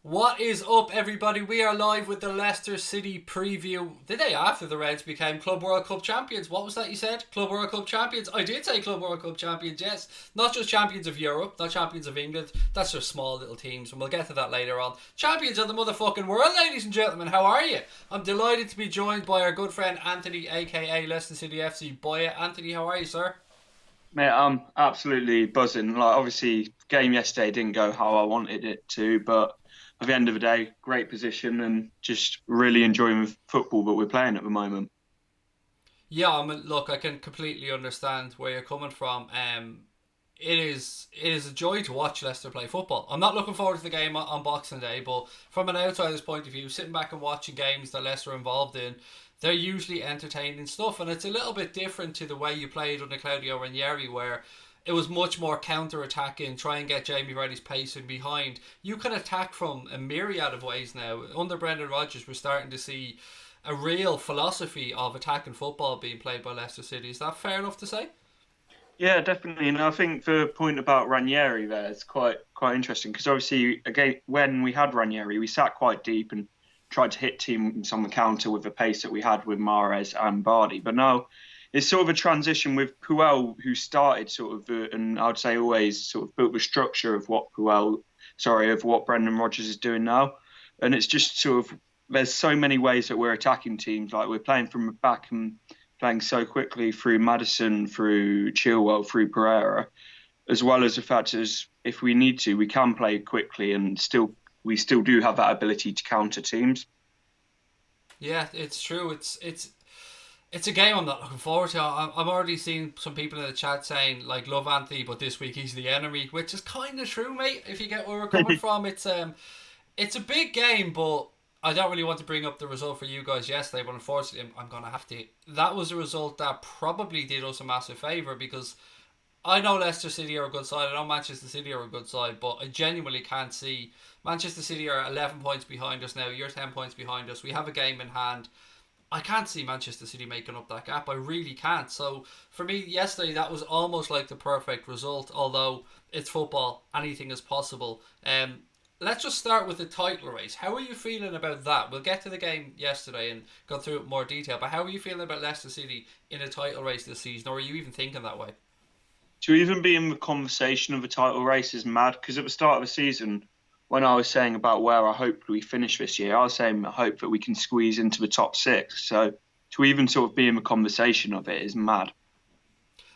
What is up, everybody? We are live with the Leicester City preview the day after the Reds became Club World Cup champions. What was that you said? Club World Cup champions? I did say Club World Cup champions, yes. Not just champions of Europe, not champions of England. That's just small little teams, and we'll get to that later on. Champions of the motherfucking world, ladies and gentlemen. How are you? I'm delighted to be joined by our good friend Anthony, aka Leicester City FC Boya. Anthony, how are you, sir? Mate, I'm absolutely buzzing. Like, obviously, game yesterday didn't go how I wanted it to, but at the end of the day, great position and just really enjoying the football that we're playing at the moment. Yeah, look, I can completely understand where you're coming from. It is a joy to watch Leicester play football. I'm not looking forward to the game on Boxing Day, but from an outsider's point of view, sitting back and watching games that Leicester are involved in, they're usually entertaining stuff, and it's a little bit different to the way you played under Claudio Ranieri, where it was much more counter-attacking, try and get Jamie Vardy's pacing behind. You can attack from a myriad of ways now. Under Brendan Rodgers, we're starting to see a real philosophy of attacking football being played by Leicester City. Is that fair enough to say? Yeah, definitely. And I think the point about Ranieri there is quite interesting because obviously, again, when we had Ranieri, we sat quite deep and tried to hit teams on the counter with the pace that we had with Mahrez and Vardy. But now it's sort of a transition with Puel, who started sort of, and I'd say always sort of built the structure of of what Brendan Rodgers is doing now. And it's just sort of, there's so many ways that we're attacking teams. Like we're playing from the back and playing so quickly through Maddison, through Chilwell, through Pereira, as well as the fact is if we need to, we can play quickly and we still do have that ability to counter teams. Yeah, it's true. It's a game I'm not looking forward to. I'm already seeing some people in the chat saying like love Anthony, but this week he's the enemy, which is kind of true, mate. If you get where we're coming from, it's a big game, but I don't really want to bring up the result for you guys yesterday, but unfortunately, I'm gonna have to. That was a result that probably did us a massive favour because I know Leicester City are a good side. I know Manchester City are a good side, but I genuinely can't see Manchester City are 11 points behind us now. You're 10 points behind us. We have a game in hand. I can't see Manchester City making up that gap. I really can't. So for me, yesterday that was almost like the perfect result. Although it's football, anything is possible. Let's just start with the title race. How are you feeling about that? We'll get to the game yesterday and go through it in more detail. But how are you feeling about Leicester City in a title race this season, or are you even thinking that way? To even be in the conversation of a title race is mad because at the start of the season, when I was saying about where I hope we finish this year, I was saying I hope that we can squeeze into the top six. So to even sort of be in the conversation of it is mad.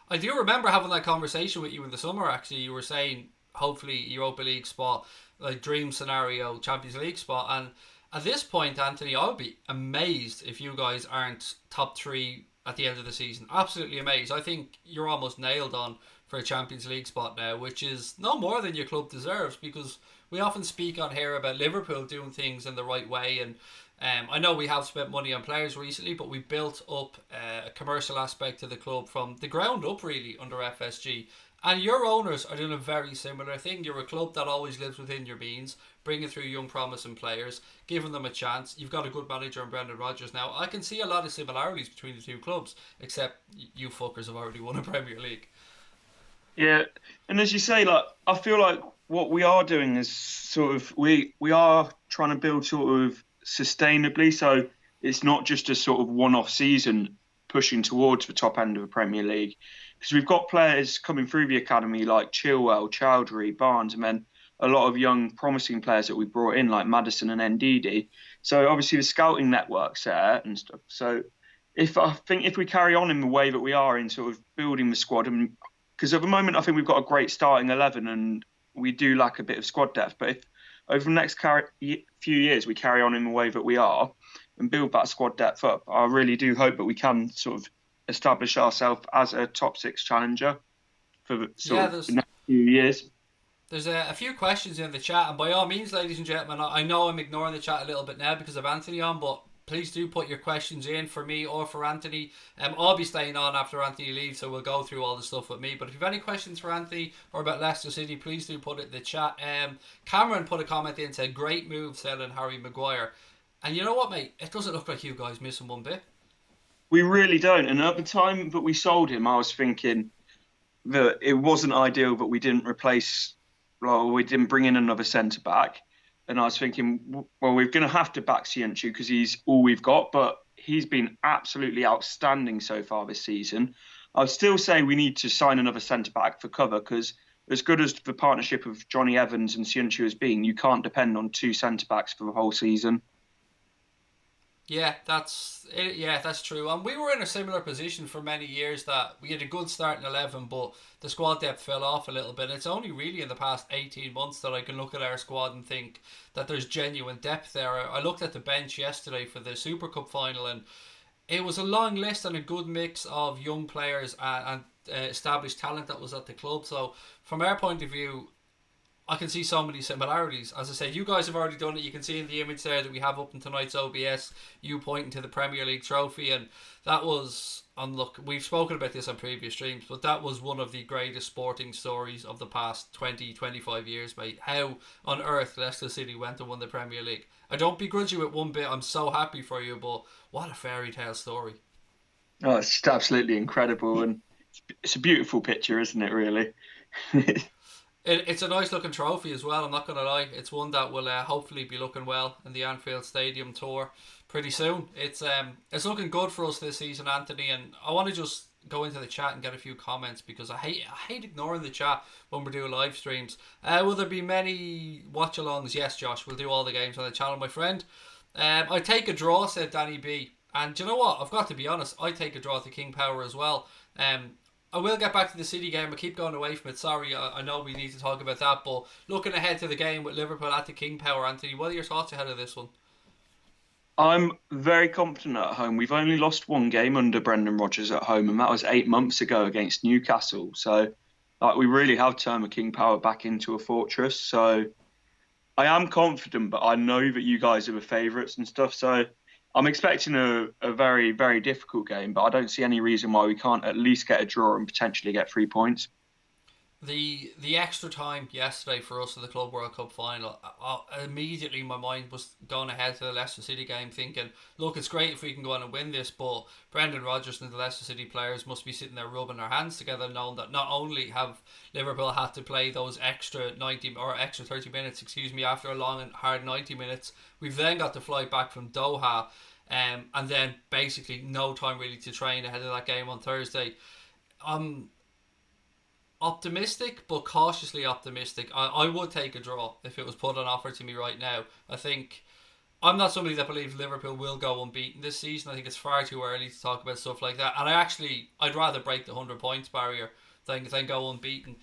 I do remember having that conversation with you in the summer. Actually, you were saying hopefully Europa League spot, like dream scenario, Champions League spot, and at this point, Anthony, I would be amazed if you guys aren't top three at the end of the season. Absolutely amazed. I think you're almost nailed on for a Champions League spot now, which is no more than your club deserves because we often speak on here about Liverpool doing things in the right way, and I know we have spent money on players recently, but we built up a commercial aspect to the club from the ground up really under FSG. And your owners are doing a very similar thing. You're a club that always lives within your means, bringing through young promising players, giving them a chance. You've got a good manager in Brendan Rodgers now. I can see a lot of similarities between the two clubs, except you fuckers have already won a Premier League. Yeah, and as you say, like I feel like what we are doing is sort of we are trying to build sort of sustainably. So it's not just a sort of one-off season pushing towards the top end of the Premier League because we've got players coming through the academy like Chilwell, Chowdhury, Barnes, and then a lot of young promising players that we brought in like Maddison and Ndidi. So obviously the scouting network's there and stuff. So if we carry on in the way that we are in sort of building the squad, and because at the moment I think we've got a great starting 11 and we do lack a bit of squad depth. But if over the next few years we carry on in the way that we are and build that squad depth up, I really do hope that we can sort of establish ourselves as a top six challenger for the next few years. There's a few questions in the chat, and by all means, ladies and gentlemen, I know I'm ignoring the chat a little bit now because of Anthony on, but please do put your questions in for me or for Anthony. I'll be staying on after Anthony leaves, so we'll go through all the stuff with me. But if you have any questions for Anthony or about Leicester City, please do put it in the chat. Cameron put a comment in, said, great move selling Harry Maguire. And you know what, mate? It doesn't look like you guys missing one bit. We really don't. And at the time that we sold him, I was thinking that it wasn't ideal that we didn't bring in another centre back. and I was thinking, well, we're going to have to back Ciancio because he's all we've got, but he's been absolutely outstanding so far this season. I'd still say we need to sign another centre back for cover because as good as the partnership of Johnny Evans and Ciancio has been, you can't depend on two centre backs for the whole season. Yeah, that's it. Yeah, that's true. And we were in a similar position for many years that we had a good start in 11, but the squad depth fell off a little bit. It's only really in the past 18 months that I can look at our squad and think that there's genuine depth there. I looked at the bench yesterday for the Super Cup final, and it was a long list and a good mix of young players and established talent that was at the club. So, from our point of view, I can see so many similarities. As I said, you guys have already done it. You can see in the image there that we have up in tonight's OBS, you pointing to the Premier League trophy, and that was, and look, we've spoken about this on previous streams, but that was one of the greatest sporting stories of the past 20, 25 years, mate. How on earth Leicester City went and won the Premier League. I don't begrudge you it one bit. I'm so happy for you, but what a fairy tale story. Oh, it's just absolutely incredible, and it's a beautiful picture, isn't it? Really. It's a nice looking trophy as well. I'm not going to lie. It's one that will hopefully be looking well in the Anfield Stadium tour pretty soon. It's looking good for us this season, Anthony. And I want to just go into the chat and get a few comments because I hate ignoring the chat when we're doing live streams. Will there be many watch-alongs? Yes, Josh. We'll do all the games on the channel, my friend. I take a draw, said Danny B. And do you know what? I've got to be honest. I take a draw to King Power as well. I will get back to the City game. I keep going away from it. Sorry, I know we need to talk about that. But looking ahead to the game with Liverpool at the King Power, Anthony, what are your thoughts ahead of this one? I'm very confident at home. We've only lost one game under Brendan Rodgers at home, and that was 8 months ago against Newcastle. So, like, we really have turned the King Power back into a fortress. So, I am confident, but I know that you guys are the favourites and stuff. So, I'm expecting a very, very difficult game, but I don't see any reason why we can't at least get a draw and potentially get 3 points. The extra time yesterday for us at the Club World Cup final, immediately my mind was going ahead to the Leicester City game, thinking, look, it's great if we can go on and win this, but Brendan Rodgers and the Leicester City players must be sitting there rubbing their hands together, knowing that not only have Liverpool had to play those extra 90 or extra 30 minutes, excuse me, after a long and hard 90 minutes, we've then got to fly back from Doha, and then basically no time really to train ahead of that game on Thursday. Optimistic, but cautiously optimistic. I would take a draw if it was put on offer to me right now. I think I'm not somebody that believes Liverpool will go unbeaten this season. I think it's far too early to talk about stuff like that. And I'd rather break the 100 points barrier than go unbeaten.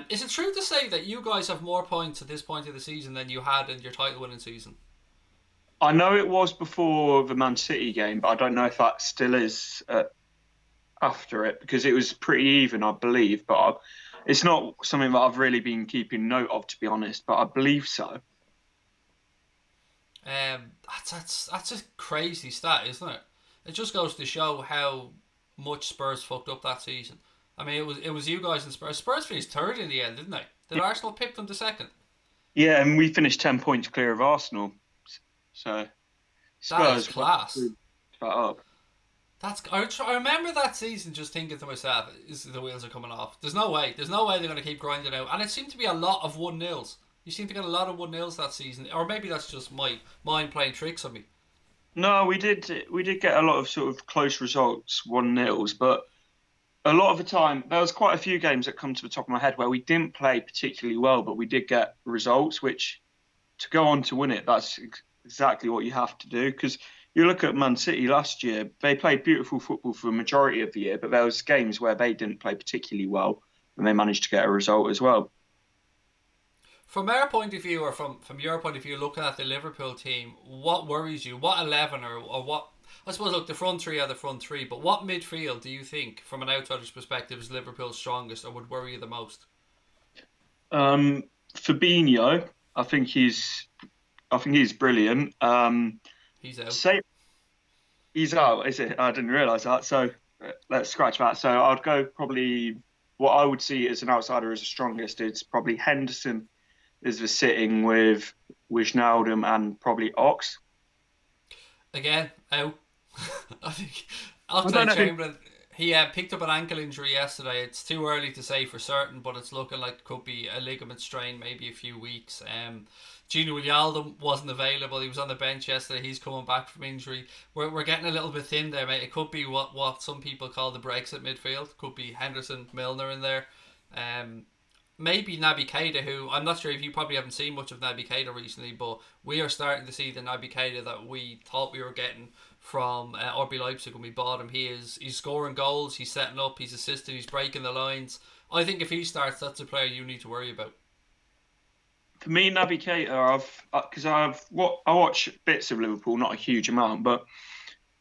Is it true to say that you guys have more points at this point of the season than you had in your title winning season? I know it was before the Man City game, but I don't know if that still is after it because it was pretty even, I believe. But it's not something that I've really been keeping note of, to be honest. But I believe so. That's a crazy stat, isn't it? It just goes to show how much Spurs fucked up that season. I mean, it was you guys and Spurs. Spurs finished third in the end, didn't they? Did Arsenal pick them to second? Yeah, and we finished 10 points clear of Arsenal. So That is Spurs class. that up. I remember that season just thinking to myself, the wheels are coming off. There's no way. There's no way they're going to keep grinding out. And it seemed to be a lot of 1-0s. You seem to get a lot of 1-0s that season. Or maybe that's just my mind playing tricks on me. No, we did get a lot of sort of close results, 1-0s, but a lot of the time there was quite a few games that come to the top of my head where we didn't play particularly well, but we did get results, which to go on to win it, that's exactly what you have to do. Because you look at Man City last year, they played beautiful football for the majority of the year, but there was games where they didn't play particularly well and they managed to get a result as well. From our point of view, or from your point of view, looking at the Liverpool team, what worries you? What 11 or what? I suppose, look, the front three are the front three, but what midfield do you think, from an outsider's perspective, is Liverpool's strongest or would worry you the most? Fabinho, I think he's brilliant. He's out. Say he's out, is it? I didn't realise that. So let's scratch that. So I'd go probably what I would see as an outsider as the strongest. It's probably Henderson is the sitting with Wijnaldum and probably Ox. Again, out. I think I don't know. Oxlade-Chamberlain, he picked up an ankle injury yesterday. It's too early to say for certain, but it's looking like it could be a ligament strain, maybe a few weeks. Gino Wijnaldum wasn't available. He was on the bench yesterday. He's coming back from injury. We're getting a little bit thin there, mate. It could be what some people call the Brexit midfield. Could be Henderson, Milner in there. Um, Maybe Naby Keita, who I'm not sure if you probably haven't seen much of Naby Keita recently, but we are starting to see the Naby Keita that we thought we were getting from RB Leipzig when we bought him. He's scoring goals, he's setting up, he's assisting, he's breaking the lines. I think if he starts, that's a player you need to worry about. For me, Naby Keita, I watch bits of Liverpool, not a huge amount, but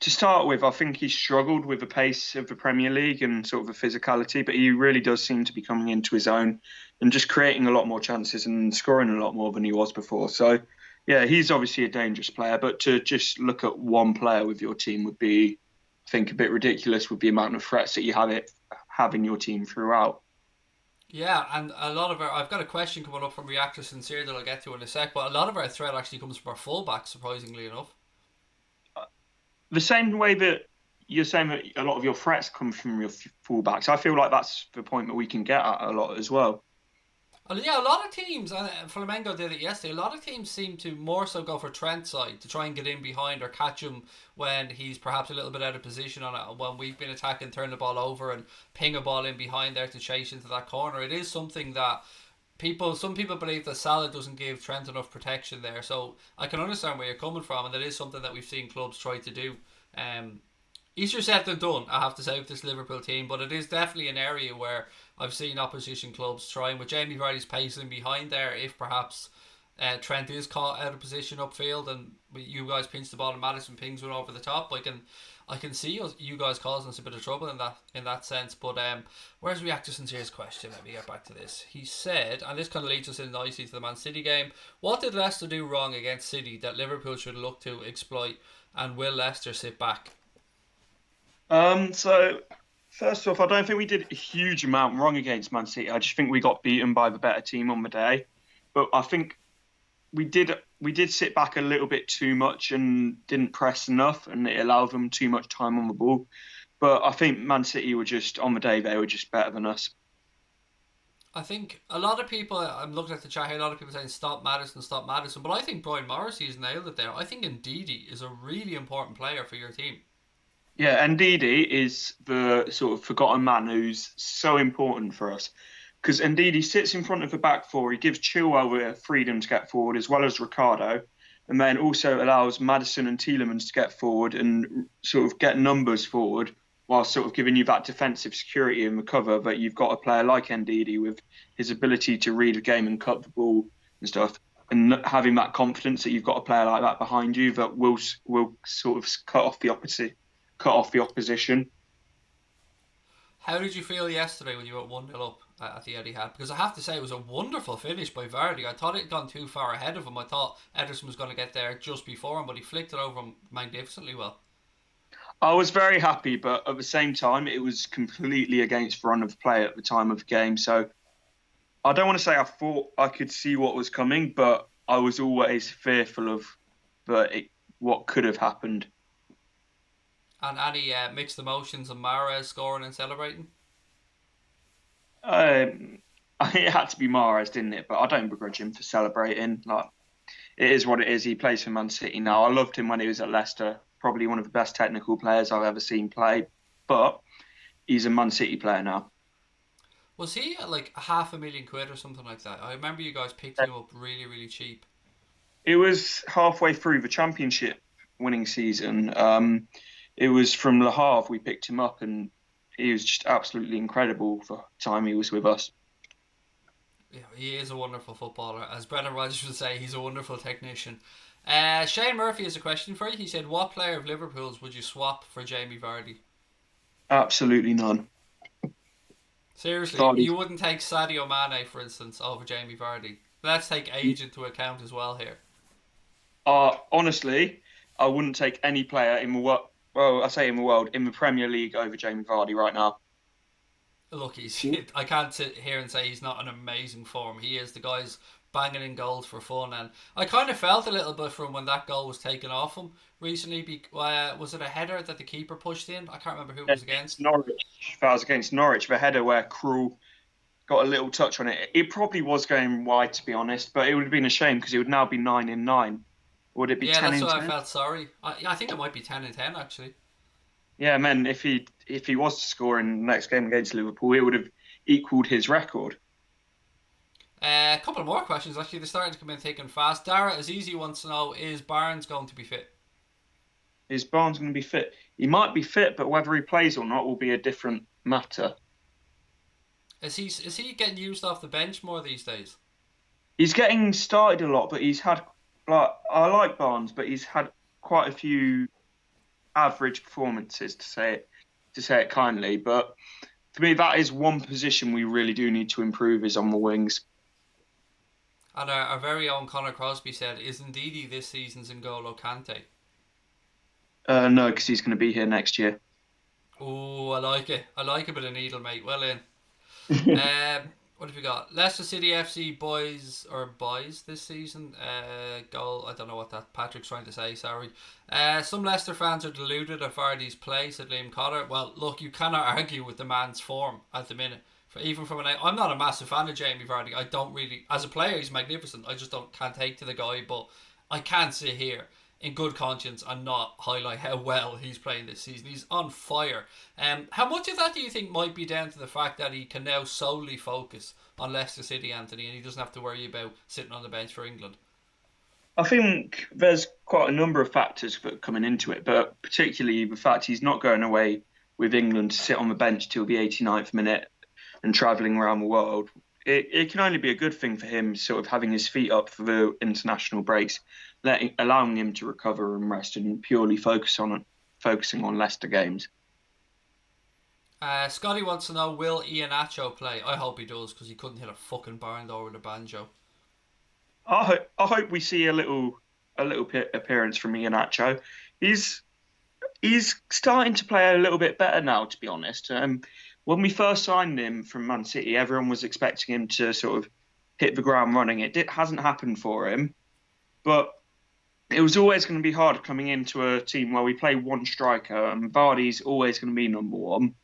to start with, I think he struggled with the pace of the Premier League and sort of the physicality, but he really does seem to be coming into his own and just creating a lot more chances and scoring a lot more than he was before. So, yeah, he's obviously a dangerous player, but to just look at one player with your team would be, I think, a bit ridiculous with the amount of threats that you have in your team throughout. Yeah, and a lot of our I've got a question coming up from Reactor Sincere that I'll get to in a sec, but a lot of our threat actually comes from our fullbacks, surprisingly enough. The same way that you're saying that a lot of your threats come from your fullbacks, I feel like that's the point that we can get at a lot as well. Yeah, a lot of teams, and Flamengo did it yesterday. A lot of teams seem to more so go for Trent's side to try and get in behind or catch him when he's perhaps a little bit out of position on it. When we've been attacking, turn the ball over and ping a ball in behind there to chase into that corner. It is something that some people believe that Salah doesn't give Trent enough protection there. So I can understand where you're coming from, and that is something that we've seen clubs try to do. Um, Easier said than done, I have to say, with this Liverpool team, but it is definitely an area where I've seen opposition clubs trying with Jamie Vardy's pacing behind there. If perhaps Trent is caught out of position upfield and you guys pinch the ball and Madison pings one over the top, I can see you guys causing us a bit of trouble in that sense. But where's Reactor here's question? Let me get back to this. He said, and this kind of leads us in nicely to the Man City game. What did Leicester do wrong against City that Liverpool should look to exploit, and will Leicester sit back? So first off, I don't think we did a huge amount wrong against Man City. I just think we got beaten by the better team on the day. But I think we did sit back a little bit too much and didn't press enough, and it allowed them too much time on the ball. But I think Man City were just on the day they were just better than us. I think a lot of people, I'm looking at the chat here, a lot of people saying stop Madison, but I think Brian Morrissey has nailed it there. I think Ndidi is a really important player for your team. Yeah, and Ndidi is the sort of forgotten man who's so important for us. Because Ndidi sits in front of the back four, he gives Chilwell the freedom to get forward as well as Ricardo, and then also allows Madison and Tielemans to get forward and sort of get numbers forward while sort of giving you that defensive security in the cover that you've got a player like Ndidi with his ability to read the game and cut the ball and stuff. And having that confidence that you've got a player like that behind you that will sort of cut off the opposition. How did you feel yesterday when you were 1 nil up at the Etihad? Because I have to say it was a wonderful finish by Vardy. I thought it had gone too far ahead of him. I thought Ederson was going to get there just before him, but he flicked it over him magnificently well. I was very happy, but at the same time, it was completely against the run of play at the time of the game. So I don't want to say I thought I could see what was coming, but I was always fearful of what could have happened. And any mixed emotions and Mahrez scoring and celebrating? Um, it had to be Mahrez, didn't it? But I don't begrudge him for celebrating. Like it is what it is. He plays for Man City now. I loved him when he was at Leicester. Probably one of the best technical players I've ever seen play. But he's a Man City player now. Was he at like £500,000 or something like that? I remember you guys picked him up really, really cheap. It was halfway through the championship winning season. It was from Le Havre we picked him up, and he was just absolutely incredible for the time he was with us. Yeah, he is a wonderful footballer. As Brendan Rodgers would say, he's a wonderful technician. Shane Murphy has a question for you. He said, what player of Liverpool's would you swap for Jamie Vardy? Absolutely none. Seriously, Vardy. you wouldn't take Sadio Mane, for instance, over Jamie Vardy. Let's take age into account as well here. Honestly, I wouldn't take any player in the world. Well, I say in the world, in the Premier League over Jamie Vardy right now. Look, I can't sit here and say he's not an amazing form. He is. The guy's banging in goals for fun, and I kind of felt a little bit from when that goal was taken off him recently. Was it a header that the keeper pushed in? I can't remember who it was against. Norwich. That was against Norwich. The header where Krul got a little touch on it. It probably was going wide, to be honest, but it would have been a shame because it would now be 9-9. Would it be Yeah, 10 that's in why I 10? felt sorry. I think it might be 10-10 actually. Yeah, man. If he was to score in the next game against Liverpool, it would have equalled his record. A couple of more questions actually. They're starting to come in thick and fast. Dara Azizi wants to know: is Barnes going to be fit? Is Barnes going to be fit? He might be fit, but whether he plays or not will be a different matter. Is he getting used off the bench more these days? He's getting started a lot, but he's had like I like Barnes, but he's had quite a few average performances to say it kindly. But for me, that is one position we really do need to improve is on the wings. And our very own Conor Crosby said, "Is Ndidi this season's N'Golo Kante?" No, because he's going to be here next year. Oh, I like it. I like a bit of needle, mate. Well in. What have we got? Leicester City FC boys this season. Goal. I don't know what that Patrick's trying to say. Sorry. Some Leicester fans are deluded at Vardy's play, said Liam Cotter. Well, look, you cannot argue with the man's form at the minute. Even from I'm not a massive fan of Jamie Vardy. I don't really, as a player, he's magnificent. I just can't take to the guy. But I can't sit here in good conscience and not highlight how well he's playing this season. He's on fire. How much of that do you think might be down to the fact that he can now solely focus on Leicester City, Anthony, and he doesn't have to worry about sitting on the bench for England? I think there's quite a number of factors that are coming into it, but particularly the fact he's not going away with England to sit on the bench till the 89th minute and travelling around the world. It can only be a good thing for him, sort of having his feet up for the international breaks, allowing him to recover and rest and purely focusing on Leicester games. Scotty wants to know, will Iheanacho play? I hope he does, because he couldn't hit a fucking barn door with a banjo. I hope we see a little bit appearance from Iheanacho. He's he's starting to play a little bit better now, to be honest. When we first signed him from Man City, everyone was expecting him to sort of hit the ground running. Hasn't happened for him, but it was always going to be hard coming into a team where we play one striker, and Vardy's always going to be number one.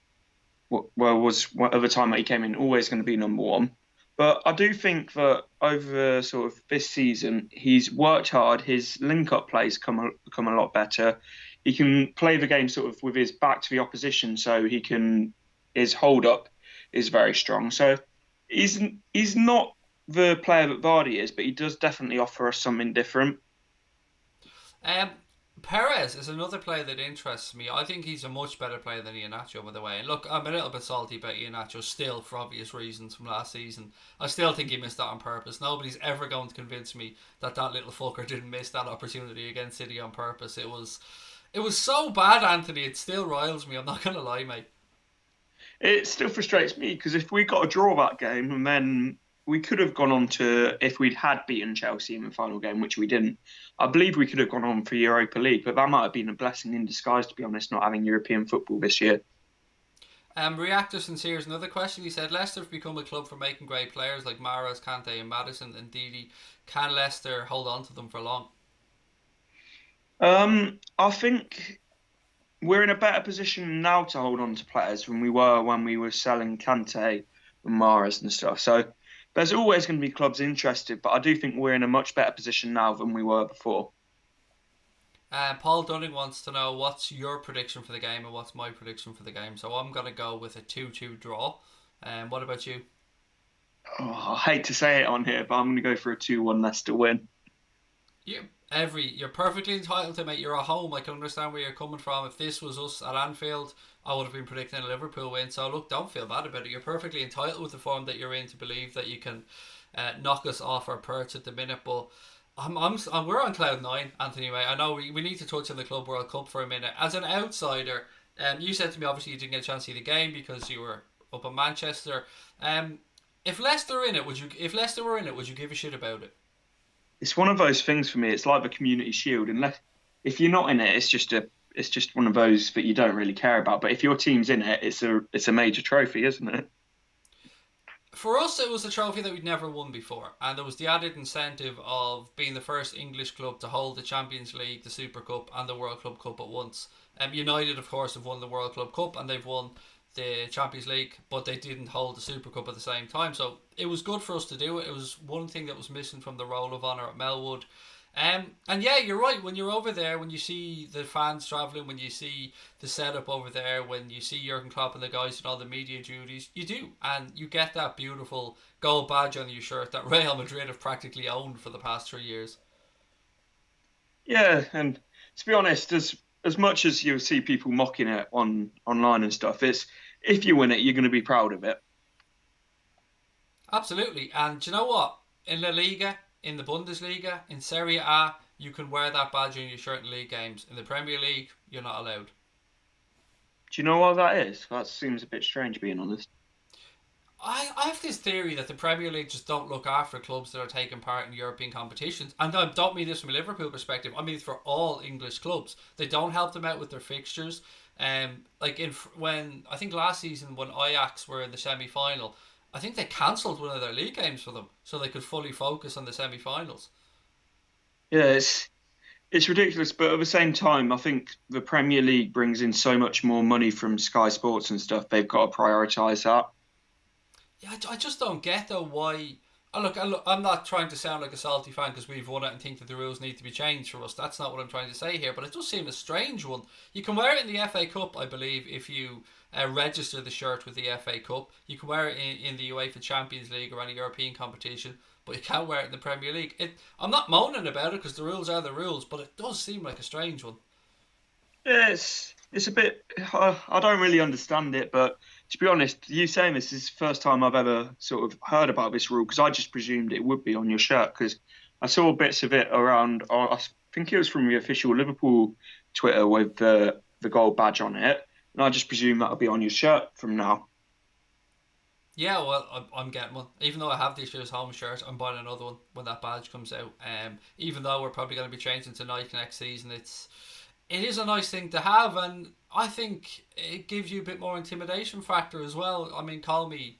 Well, was at the time that he came in always going to be number one. But I do think that over sort of this season, he's worked hard. His link-up plays come a lot better. He can play the game sort of with his back to the opposition, so his hold-up is very strong. So he's not the player that Vardy is, but he does definitely offer us something different. Um, Perez is another player that interests me. I think he's a much better player than Iheanacho, by the way. And look, I'm a little bit salty about Iheanacho still, for obvious reasons from last season. I still think he missed that on purpose. Nobody's ever going to convince me that little fucker didn't miss that opportunity against City on purpose. It was so bad, Anthony. It still riles me. I'm not gonna lie, mate. It still frustrates me because if we got a draw that game, and then we could have gone on to, if we'd had beaten Chelsea in the final game, which we didn't, I believe we could have gone on for Europa League, but that might have been a blessing in disguise, to be honest, not having European football this year. Reactor Sincere is another question. He said, Leicester have become a club for making great players like Mahrez, Kante and Maddison and Didi. Can Leicester hold on to them for long? I think we're in a better position now to hold on to players than we were when we were selling Kante and Mahrez and stuff. So there's always going to be clubs interested, but I do think we're in a much better position now than we were before. Paul Dunning wants to know, what's your prediction for the game and what's my prediction for the game. So I'm going to go with a 2-2 draw. What about you? Oh, I hate to say it on here, but I'm going to go for a 2-1 Leicester win. You're perfectly entitled to, mate. You're at home. I can understand where you're coming from. If this was us at Anfield, I would have been predicting a Liverpool win. So look, don't feel bad about it. You're perfectly entitled with the form that you're in to believe that you can knock us off our perch at the minute. But we're on cloud nine, Anthony. Mate. I know we need to touch on the Club World Cup for a minute. As an outsider, you said to me obviously you didn't get a chance to see the game because you were up in Manchester. If Leicester were in it, would you give a shit about it? It's one of those things for me. It's like the Community Shield. Unless if you're not in it, it's just one of those that you don't really care about. But if your team's in it, it's a major trophy, isn't it? For us, it was a trophy that we'd never won before, and there was the added incentive of being the first English club to hold the Champions League, the Super Cup, and the World Club Cup at once. United, of course, have won the World Club Cup, and they've won the Champions League, but they didn't hold the Super Cup at the same time. So it was good for us to do it. It was one thing that was missing from the Roll of Honour at Melwood. And yeah, you're right. When you're over there, when you see the fans travelling, when you see the setup over there, when you see Jurgen Klopp and the guys and all the media duties, you do. And you get that beautiful gold badge on your shirt that Real Madrid have practically owned for the past 3 years. Yeah, and to be honest, as much as you'll see people mocking it online and stuff, it's if you win it, you're going to be proud of it. Absolutely. And do you know what? In La Liga, in the Bundesliga, in Serie A, you can wear that badge on your shirt in league games. In the Premier League, you're not allowed. Do you know why that is? That seems a bit strange, being honest. I have this theory that the Premier League just don't look after clubs that are taking part in European competitions. And I don't mean this from a Liverpool perspective. I mean it for all English clubs. They don't help them out with their fixtures. Like when I think last season when Ajax were in the semi final, I think they cancelled one of their league games for them so they could fully focus on the semi finals. Yeah, it's ridiculous, but at the same time, I think the Premier League brings in so much more money from Sky Sports and stuff. They've got to prioritise that. Yeah, I just don't get though why. I'm not trying to sound like a salty fan because we've won it and think that the rules need to be changed for us. That's not what I'm trying to say here, but it does seem a strange one. You can wear it in the FA Cup, I believe, if you register the shirt with the FA Cup. You can wear it in the UEFA Champions League or any European competition, but you can't wear it in the Premier League. I'm not moaning about it because the rules are the rules, but it does seem like a strange one. Yeah, it's a bit. I don't really understand it, but to be honest, you saying this is the first time I've ever sort of heard about this rule because I just presumed it would be on your shirt because I saw bits of it around. I think it was from the official Liverpool Twitter with the gold badge on it, and I just presumed that'll be on your shirt from now. Yeah, well, I'm getting one. Even though I have this year's home shirt, I'm buying another one when that badge comes out. Even though we're probably going to be changing to Nike next season, it is a nice thing to have, and I think it gives you a bit more intimidation factor as well. I mean, call me,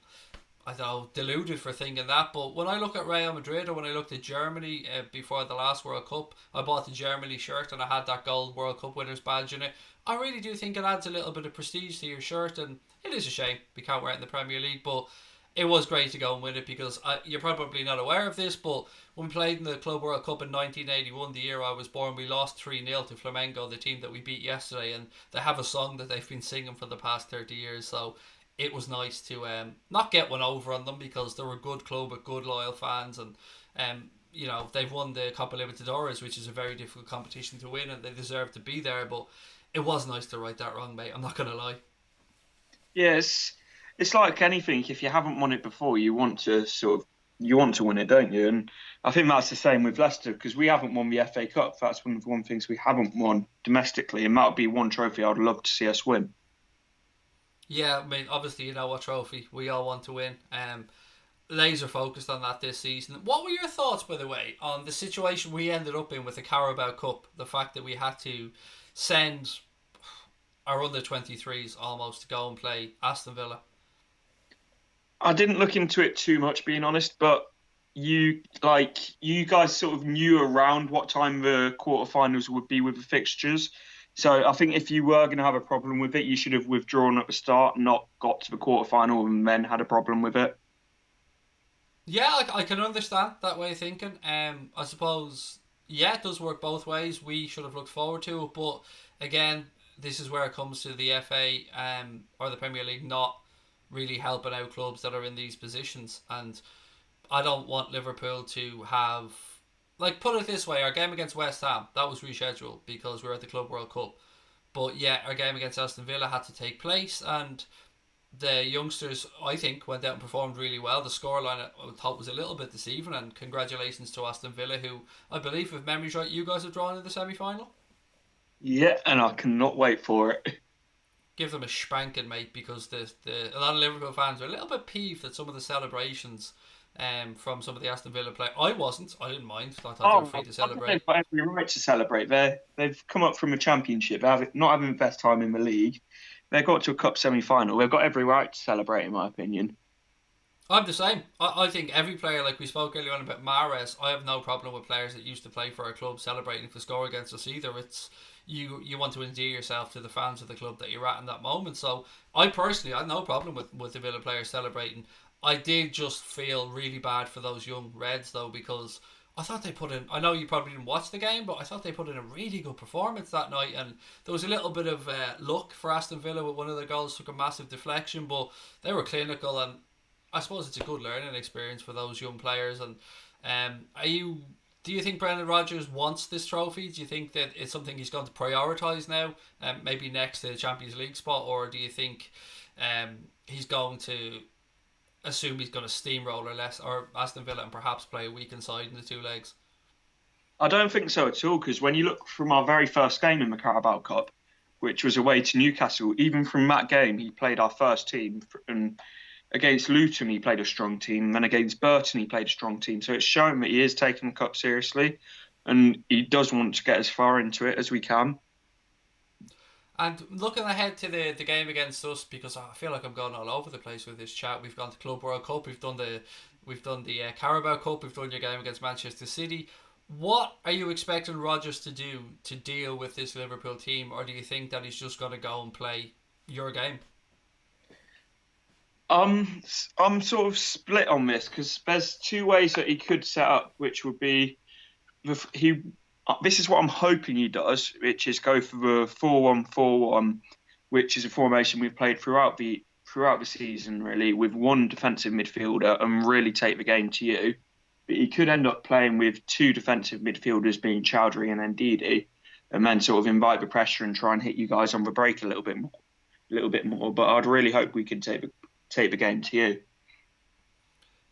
I don't know, deluded for thinking that, but when I look at Real Madrid or when I looked at Germany before the last World Cup, I bought the Germany shirt and I had that gold World Cup winners badge in it. I really do think it adds a little bit of prestige to your shirt, and it is a shame we can't wear it in the Premier League, but it was great to go and win it because you're probably not aware of this, but when we played in the Club World Cup in 1981, the year I was born, we lost 3-0 to Flamengo, the team that we beat yesterday, and they have a song that they've been singing for the past 30 years, so it was nice to not get one over on them because they're a good club with good loyal fans, and they've won the Copa Libertadores, which is a very difficult competition to win, and they deserve to be there, but it was nice to right that wrong, mate. I'm not going to lie. Yes, it's like anything. If you haven't won it before, you want to win it, don't you? And I think that's the same with Leicester because we haven't won the FA Cup. That's one of the one things we haven't won domestically, and that would be one trophy I'd love to see us win. Yeah, I mean, obviously, you know what trophy we all want to win. Laser focused on that this season. What were your thoughts, by the way, on the situation we ended up in with the Carabao Cup? The fact that we had to send our under 23s almost to go and play Aston Villa. I didn't look into it too much, being honest, but you guys sort of knew around what time the quarterfinals would be with the fixtures. So I think if you were going to have a problem with it, you should have withdrawn at the start, not got to the quarterfinal and then had a problem with it. Yeah, I can understand that way of thinking. I suppose, yeah, it does work both ways. We should have looked forward to it, but again, this is where it comes to the FA or the Premier League not really helping out clubs that are in these positions. And I don't want Liverpool to have, like, put it this way, our game against West Ham, that was rescheduled because we were at the Club World Cup. But yeah, our game against Aston Villa had to take place, and the youngsters, I think, went out and performed really well. The scoreline I thought was a little bit deceiving, and congratulations to Aston Villa, who I believe, if memory's right, you guys have drawn in the semi-final. Yeah, and I cannot wait for it. Give them a spanking, mate, because a lot of Liverpool fans are a little bit peeved at some of the celebrations from some of the Aston Villa players. I wasn't. I didn't mind. I thought they were free to I think celebrate. they've got every right to celebrate. They've come up from a championship, not having the best time in the league. They got to a cup semi-final. They've got every right to celebrate, in my opinion. I'm the same. I think every player, like we spoke earlier on about Mahrez, I have no problem with players that used to play for our club celebrating if they score against us either. It's you want to endear yourself to the fans of the club that you're at in that moment. So I personally, I have no problem with the Villa players celebrating. I did just feel really bad for those young Reds though, because I thought they put in. I know you probably didn't watch the game, but I thought they put in a really good performance that night, and there was a little bit of luck for Aston Villa with one of the goals took a massive deflection, but they were clinical, and I suppose it's a good learning experience for those young players. And are you? Do you think Brendan Rodgers wants this trophy? Do you think that it's something he's going to prioritise now, maybe next to the Champions League spot, or do you think he's going to assume he's going to steamroll or Aston Villa and perhaps play a weak inside in the two legs? I don't think so at all, because when you look from our very first game in the Carabao Cup, which was away to Newcastle, even from that game, he played our first team. And against Luton, he played a strong team. And then against Burton, he played a strong team. So it's showing that he is taking the cup seriously, and he does want to get as far into it as we can. And looking ahead to the game against us, because I feel like I'm going all over the place with this chat. We've gone to Club World Cup, we've done the Carabao Cup, we've done your game against Manchester City. What are you expecting Rodgers to do to deal with this Liverpool team, or do you think that he's just going to go and play your game? I'm sort of split on this, because there's two ways that he could set up, which would be he. This is what I'm hoping he does, which is go for the 4-1-4-1, which is a formation we've played throughout the season, really, with one defensive midfielder, and really take the game to you. But he could end up playing with two defensive midfielders, being Chowdhury and Ndidi, and then sort of invite the pressure and try and hit you guys on the break a little bit more. But I'd really hope we can take the game to you.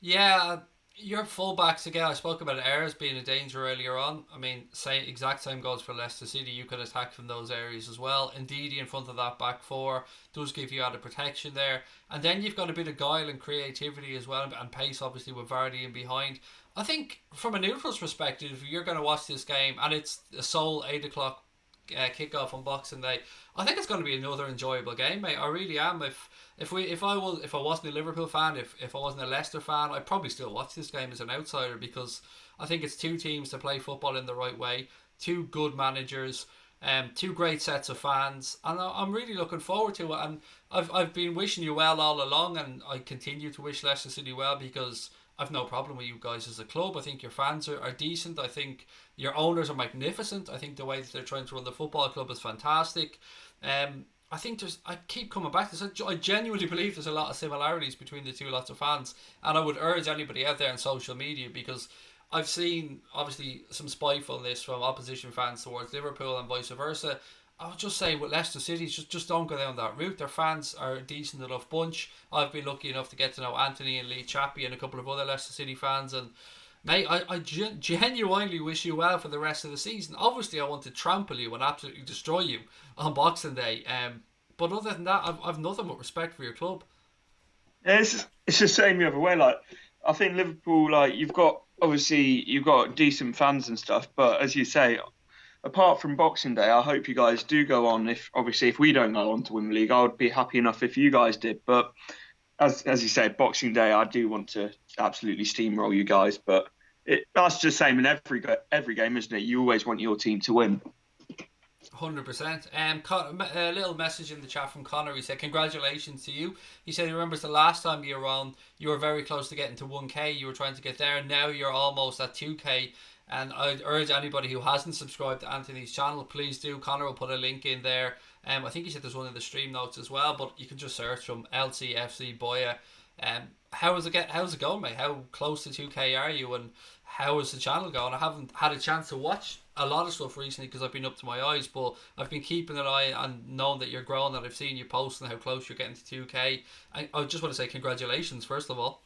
Yeah, your fullbacks again. I spoke about errors being a danger earlier on. I mean, same goes for Leicester City. You could attack from those areas as well. Indeed, in front of that back four does give you added protection there, and then you've got a bit of guile and creativity as well, and pace obviously with Vardy in behind. I think from a neutral's perspective, you're going to watch this game, and it's a sole 8 o'clock kickoff on Boxing Day. I think it's going to be another enjoyable game, mate. I really am. If I wasn't a Liverpool fan, if I wasn't a Leicester fan, I'd probably still watch this game as an outsider, because I think it's two teams to play football in the right way, two good managers, two great sets of fans, and I'm really looking forward to it. And I've been wishing you well all along, and I continue to wish Leicester City well, because I've no problem with you guys as a club. I think your fans are decent. I think your owners are magnificent. I think the way that they're trying to run the football club is fantastic. I think I keep coming back to this. I genuinely believe there's a lot of similarities between the two lots of fans, and I would urge anybody out there on social media, because I've seen obviously some spitefulness from opposition fans towards Liverpool and vice versa. I would just say with Leicester City, just don't go down that route. Their fans are a decent enough bunch. I've been lucky enough to get to know Anthony and Lee Chappie and a couple of other Leicester City fans, and mate, I genuinely wish you well for the rest of the season. Obviously, I want to trample you and absolutely destroy you on Boxing Day. But other than that, I've nothing but respect for your club. Yeah, it's the same the other way. Like, I think Liverpool, like, you've got decent fans and stuff, but as you say, apart from Boxing Day, I hope you guys do go on. If we don't go on to win the league, I would be happy enough if you guys did. But as you said, Boxing Day, I do want to absolutely steamroll you guys. But that's just the same in every game, isn't it? You always want your team to win. 100%. A little message in the chat from Connor. He said, congratulations to you. He said he remembers the last time you were on, you were very close to getting to 1k. You were trying to get there, and now you're almost at 2k. And I'd urge anybody who hasn't subscribed to Anthony's channel, please do. Connor will put a link in there. I think he said there's one in the stream notes as well, but you can just search from LCFC Boya. How's it going, mate? How close to 2k are you, and how is the channel going? I haven't had a chance to watch a lot of stuff recently because I've been up to my eyes, but I've been keeping an eye and knowing that you're growing, and I've seen you post and how close you're getting to 2k. I just want to say congratulations first of all.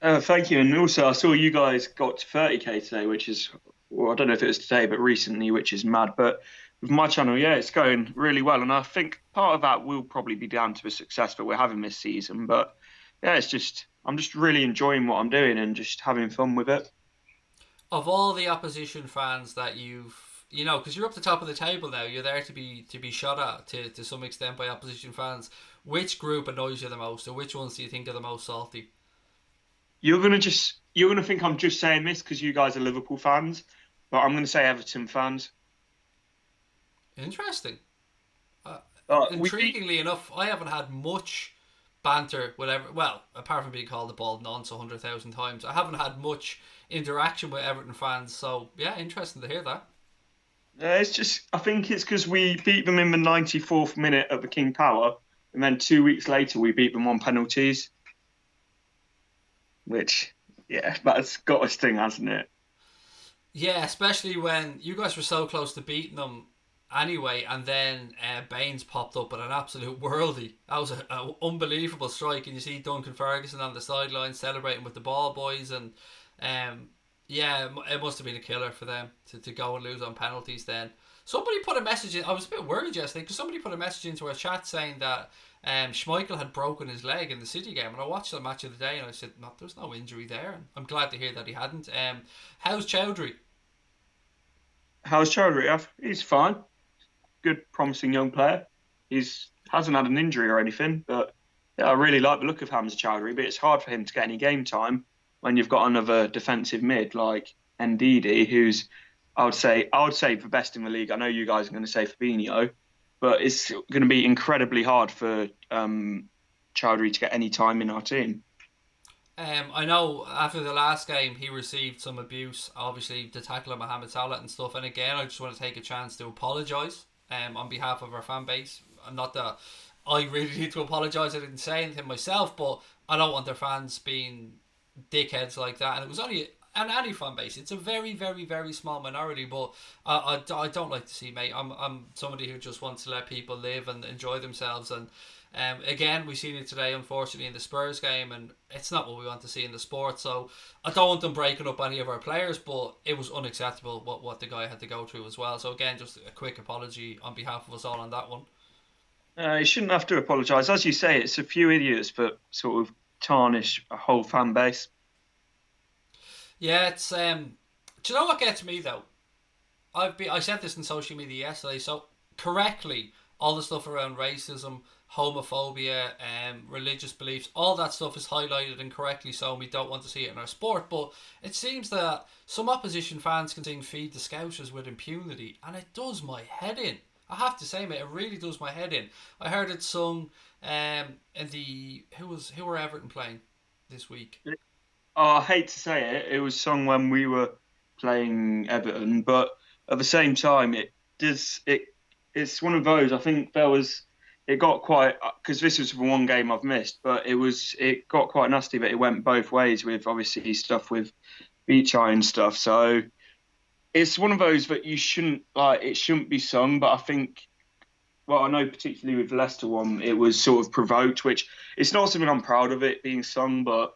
Thank you. And also, I saw you guys got to 30k today, which is, well, I don't know if it was today, but recently, which is mad. But with my channel, yeah, it's going really well. And I think part of that will probably be down to the success that we're having this season. But yeah, I'm just really enjoying what I'm doing and just having fun with it. Of all the opposition fans that because you're up the top of the table now, you're there to be shot at to some extent by opposition fans. Which group annoys you the most, or which ones do you think are the most salty? you're gonna think I'm just saying this because you guys are Liverpool fans, but I'm gonna say Everton fans. Interesting. Uh, We beat Intriguingly enough, I haven't had much banter, whatever. Well, apart from being called the bald nonce 100,000 times, I haven't had much interaction with Everton fans. So yeah, interesting to hear that. it's just I think it's because we beat them in the 94th minute at the King Power, and then 2 weeks later we beat them on penalties, which yeah, that's got a sting, hasn't it? Yeah, especially when you guys were so close to beating them anyway, and then Baines popped up with an absolute worldie. That was an unbelievable strike, and you see Duncan Ferguson on the sideline celebrating with the ball boys, and um, yeah, it must have been a killer for them to go and lose on penalties. Then somebody put a message in. I was a bit worried yesterday because somebody put a message into our chat saying that Schmeichel had broken his leg in the City game, and I watched the match of the day, and I said, "No, there's no injury there." And I'm glad to hear that he hadn't. How's Chowdhury? How's Chowdhury? He's fine, good, promising young player. He's hasn't had an injury or anything, but yeah, I really like the look of Hamza Chowdhury. But it's hard for him to get any game time when you've got another defensive mid like Ndidi, who's I would say the best in the league. I know you guys are going to say Fabinho, but it's going to be incredibly hard for Chowdhury to get any time in our team. I know after the last game he received some abuse, obviously the tackle of Mohamed Salah and stuff. And again, I just want to take a chance to apologise on behalf of our fan base. Not that I really need to apologise. I didn't say anything myself, but I don't want their fans being dickheads like that. And it was only an any fan base. It's a very, very, very small minority, but I don't like to see, mate. I'm somebody who just wants to let people live and enjoy themselves. And again, we've seen it today, unfortunately, in the Spurs game, and it's not what we want to see in the sport. So I don't want them breaking up any of our players, but it was unacceptable what the guy had to go through as well. So again, just a quick apology on behalf of us all on that one. He shouldn't have to apologise. As you say, it's a few idiots that sort of tarnish a whole fan base. Yeah, it's do you know what gets me though? I said this in social media yesterday. So correctly, all the stuff around racism, homophobia, religious beliefs, all that stuff is highlighted and correctly so. And we don't want to see it in our sport, but it seems that some opposition fans can sing "Feed the Scousers" with impunity, and it does my head in. I have to say, mate, it really does my head in. I heard it sung in the who were Everton playing this week? Oh, I hate to say it, it was sung when we were playing Everton, but at the same time, it does it. It's one of those. I think there was. It got quite because this was the one game I've missed, but it got quite nasty. But it went both ways with obviously stuff with beach eye and stuff. So it's one of those that you shouldn't like. It shouldn't be sung, but I think. Well, I know particularly with the Leicester one, it was sort of provoked, which it's not something I'm proud of it being sung, but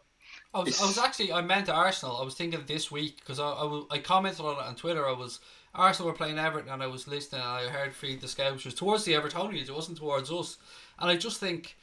I was it's actually I meant Arsenal. I was thinking this week because I commented on it on Twitter. I was Arsenal were playing Everton and I was listening and I heard "Feed the Scousers" towards the Evertonians. It wasn't towards us, and I just think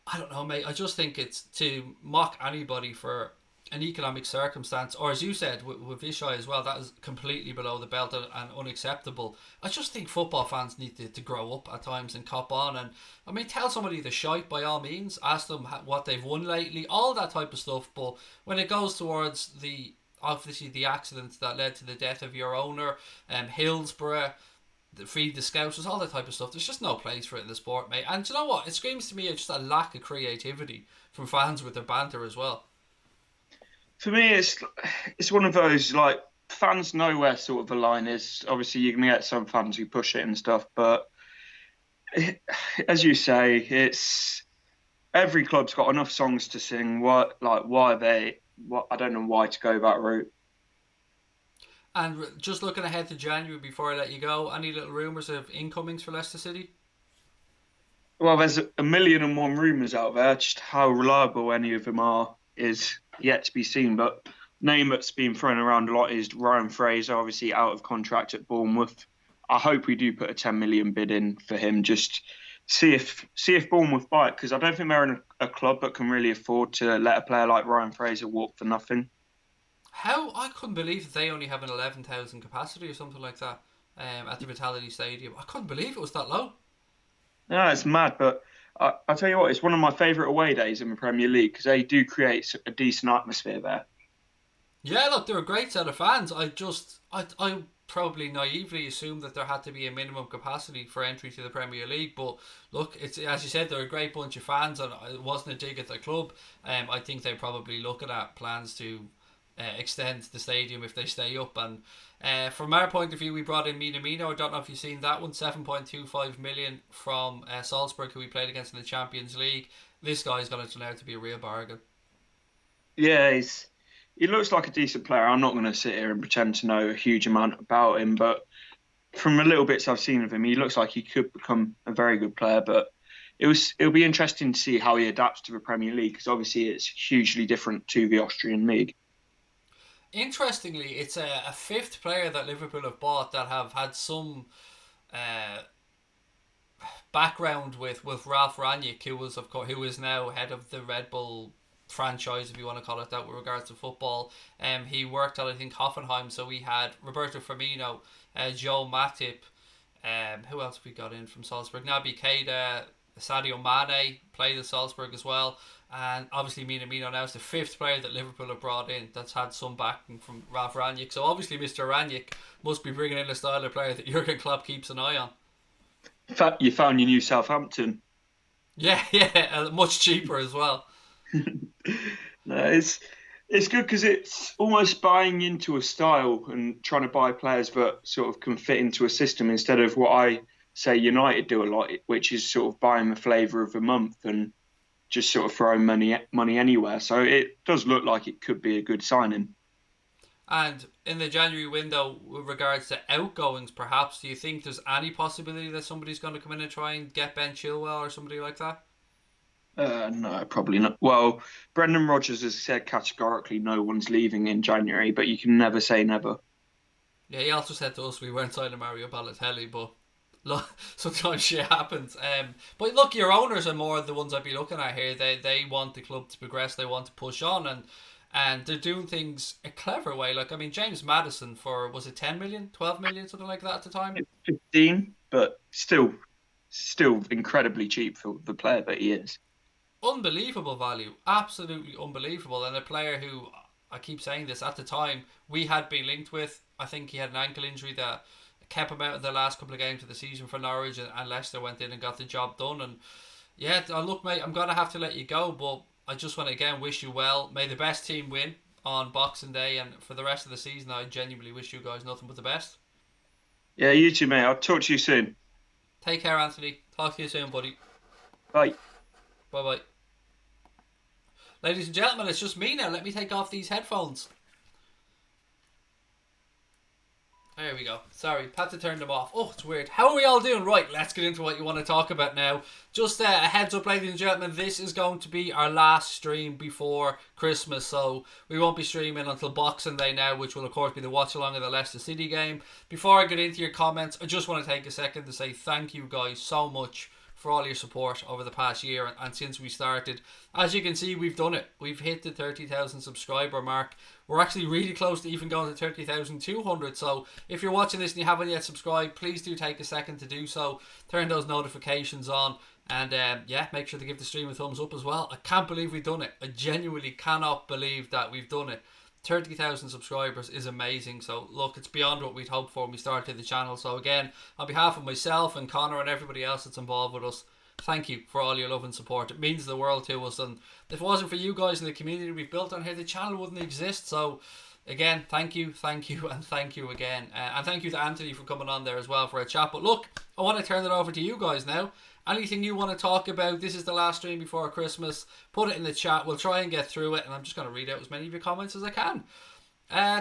I don't know, mate. I just think it's to mock anybody for an economic circumstance, or as you said with Vishai as well, that is completely below the belt and unacceptable. I just think football fans need to grow up at times and cop on. And I mean, tell somebody the shite by all means. Ask them what they've won lately, all that type of stuff. But when it goes towards the obviously the accident that led to the death of your owner, Hillsborough, Feed the Scousers, all that type of stuff. There's just no place for it in the sport, mate. And do you know what? It screams to me of just a lack of creativity from fans with their banter as well. for me, it's one of those like fans know where sort of the line is. Obviously, you're gonna get some fans who push it and stuff, but as you say, it's every club's got enough songs to sing. What like why they? What I don't know why to go that route. And just looking ahead to January before I let you go, any little rumours of incomings for Leicester City? Well, there's a million and one rumours out there. Just how reliable any of them are is yet to be seen. But name that's been thrown around a lot is Ryan Fraser, obviously out of contract at Bournemouth. I hope we do put a 10 million bid in for him. Just see if Bournemouth buy it because I don't think they're in a club that can really afford to let a player like Ryan Fraser walk for nothing. How I couldn't believe that they only have an 11,000 capacity or something like that at the Vitality Stadium. I couldn't believe it was that low. No, it's mad, but I'll tell you what, it's one of my favourite away days in the Premier League because they do create a decent atmosphere there. Yeah, look, they're a great set of fans. I probably naively assumed that there had to be a minimum capacity for entry to the Premier League. But look, it's as you said, they're a great bunch of fans, and it wasn't a dig at the club. I think they're probably looking at plans to extend the stadium if they stay up. And from our point of view, we brought in Minamino. I don't know if you've seen that one, 7.25 million from Salzburg, who we played against in the Champions League. This guy's going to turn out to be a real bargain. Yeah, he looks like a decent player. I'm not going to sit here and pretend to know a huge amount about him, but from the little bits I've seen of him, he looks like he could become a very good player. But it'll be interesting to see how he adapts to the Premier League because obviously it's hugely different to the Austrian league. Interestingly, it's a fifth player that Liverpool have bought that have had some uh, background with Ralph Rangnick, who was of course who is now head of the Red Bull franchise, if you want to call it that, with regards to football. He worked at I think Hoffenheim, so we had Roberto Firmino, Joe Matip, who else we got in from Salzburg? Naby Keita, Sadio Mane played at Salzburg as well, and obviously Minamino now is the fifth player that Liverpool have brought in that's had some backing from Ralph Rangnick. So obviously Mr. Rangnick must be bringing in a style of player that Jurgen Klopp keeps an eye on. In fact, you found your new Southampton. Yeah, yeah, much cheaper as well. No, it's good because it's almost buying into a style and trying to buy players that sort of can fit into a system instead of what I say United do a lot, which is sort of buying the flavour of the month and just sort of throwing money anywhere. So it does look like it could be a good signing. And in the January window, with regards to outgoings, perhaps, do you think there's any possibility that somebody's going to come in and try and get Ben Chilwell or somebody like that? No, probably not. Well, Brendan Rodgers has said categorically no one's leaving in January, but you can never say never. Yeah, he also said to us we weren't signing Mario Balotelli, but look, sometimes shit happens. But look, your owners are more the ones I'd be looking at here. They want the club to progress. They want to push on, and they're doing things a clever way. Like I mean, James Madison for was it 10 million, 12 million, something like that at the time. 15, but still incredibly cheap for the player that he is. Unbelievable value, absolutely unbelievable, and a player who I keep saying this at the time we had been linked with. I think he had an ankle injury that kept him out of the last couple of games of the season for Norwich, and Leicester went in and got the job done. And yeah, look, mate, I'm gonna have to let you go, but I just want to again wish you well. May the best team win on Boxing Day, and for the rest of the season, I genuinely wish you guys nothing but the best. Yeah, you too, mate. I'll talk to you soon. Take care, Anthony. Talk to you soon, buddy. Bye. Bye bye. Ladies and gentlemen, it's just me now. Let me take off these headphones. There we go. Sorry, had to turn them off. Oh, it's weird. How are we all doing? Right, let's get into what you want to talk about now. Just a heads up, ladies and gentlemen, this is going to be our last stream before Christmas, so we won't be streaming until Boxing Day now, which will of course be the watch-along of the Leicester City game. Before I get into your comments, I just want to take a second to say thank you guys so much for all your support over the past year and since we started. As you can see, we've done it. We've hit the 30,000 subscriber mark. We're actually really close to even going to 30,200. So if you're watching this and you haven't yet subscribed, please do take a second to do so. Turn those notifications on. And yeah, make sure to give the stream a thumbs up as well. I can't believe we've done it. I genuinely cannot believe that we've done it. 30,000 subscribers is amazing. So look, it's beyond what we'd hoped for when we started the channel. So again, on behalf of myself and Connor and everybody else that's involved with us, thank you for all your love and support. It means the world to us, and if it wasn't for you guys in the community we've built on here, the channel wouldn't exist. So again, thank you, and thank you again, and thank you to Anthony for coming on there as well for a chat. But look, I want to turn it over to you guys now. Anything you want to talk about? This is the last stream before Christmas. Put it in the chat. We'll try and get through it, and I'm just going to read out as many of your comments as I can.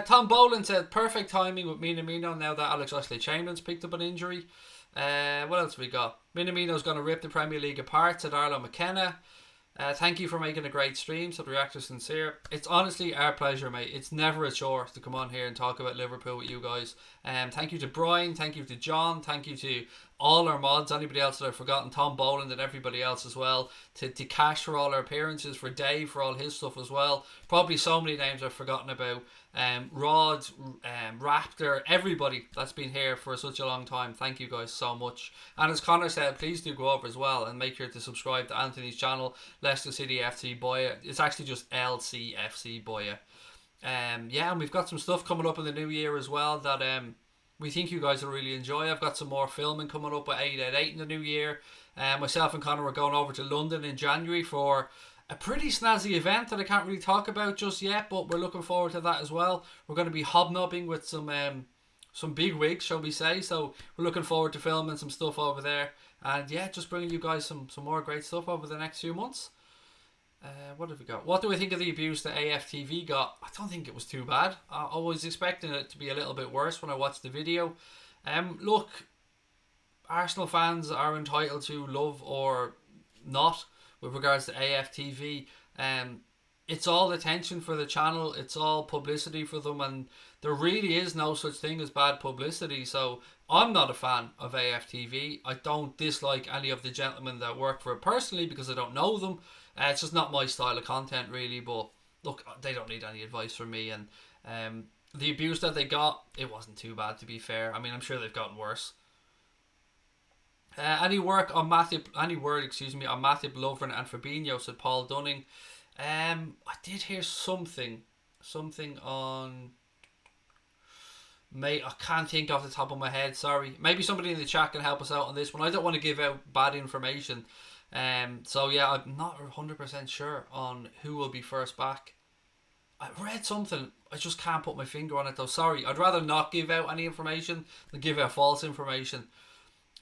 Tom Boland said, perfect timing with Minamino now that Alex Oxlade-Chamberlain's picked up an injury. What else have we got? Minamino's going to rip the Premier League apart, said Arlo McKenna. Thank you for making a great stream, said Reactor Sincere. It's honestly our pleasure, mate. It's never a chore to come on here and talk about Liverpool with you guys. Thank you to Brian, thank you to John, thank you to all our mods, anybody else that I've forgotten, Tom Boland and everybody else as well, to Cash for all our appearances, for Dave for all his stuff as well. Probably so many names I've forgotten about. Rod, Raptor, everybody that's been here for such a long time. Thank you guys so much. And as Connor said, please do go over as well and make sure to subscribe to Anthony's channel, Leicester City FC Boya. It's actually just LCFC Boya. Yeah, and we've got some stuff coming up in the new year as well that we think you guys will really enjoy. I've got some more filming coming up with 888 in the new year. Myself and Connor are going over to London in January for a pretty snazzy event that I can't really talk about just yet, but we're looking forward to that as well. We're going to be hobnobbing with some big wigs, shall we say, so we're looking forward to filming some stuff over there, and yeah, just bringing you guys some more great stuff over the next few months. What have we got? What do we think of the abuse that AFTV got? I don't think it was too bad. I was expecting it to be a little bit worse when I watched the video. Look, Arsenal fans are entitled to love or not with regards to AFTV. It's all attention for the channel. It's all publicity for them, and there really is no such thing as bad publicity. So I'm not a fan of AFTV. I don't dislike any of the gentlemen that work for it personally because I don't know them. It's just not my style of content really, but look, they don't need any advice from me, and the abuse that they got, it wasn't too bad, to be fair. I mean, I'm sure they've gotten worse. Any word, on Matip Lovren and Fabinho, said Paul Dunning. I did hear something on, mate, I can't think off the top of my head, sorry. Maybe somebody in the chat can help us out on this one. I don't want to give out bad information. So yeah, I'm not 100% sure on who will be first back. I read something, I just can't put my finger on it though. Sorry, I'd rather not give out any information than give out false information.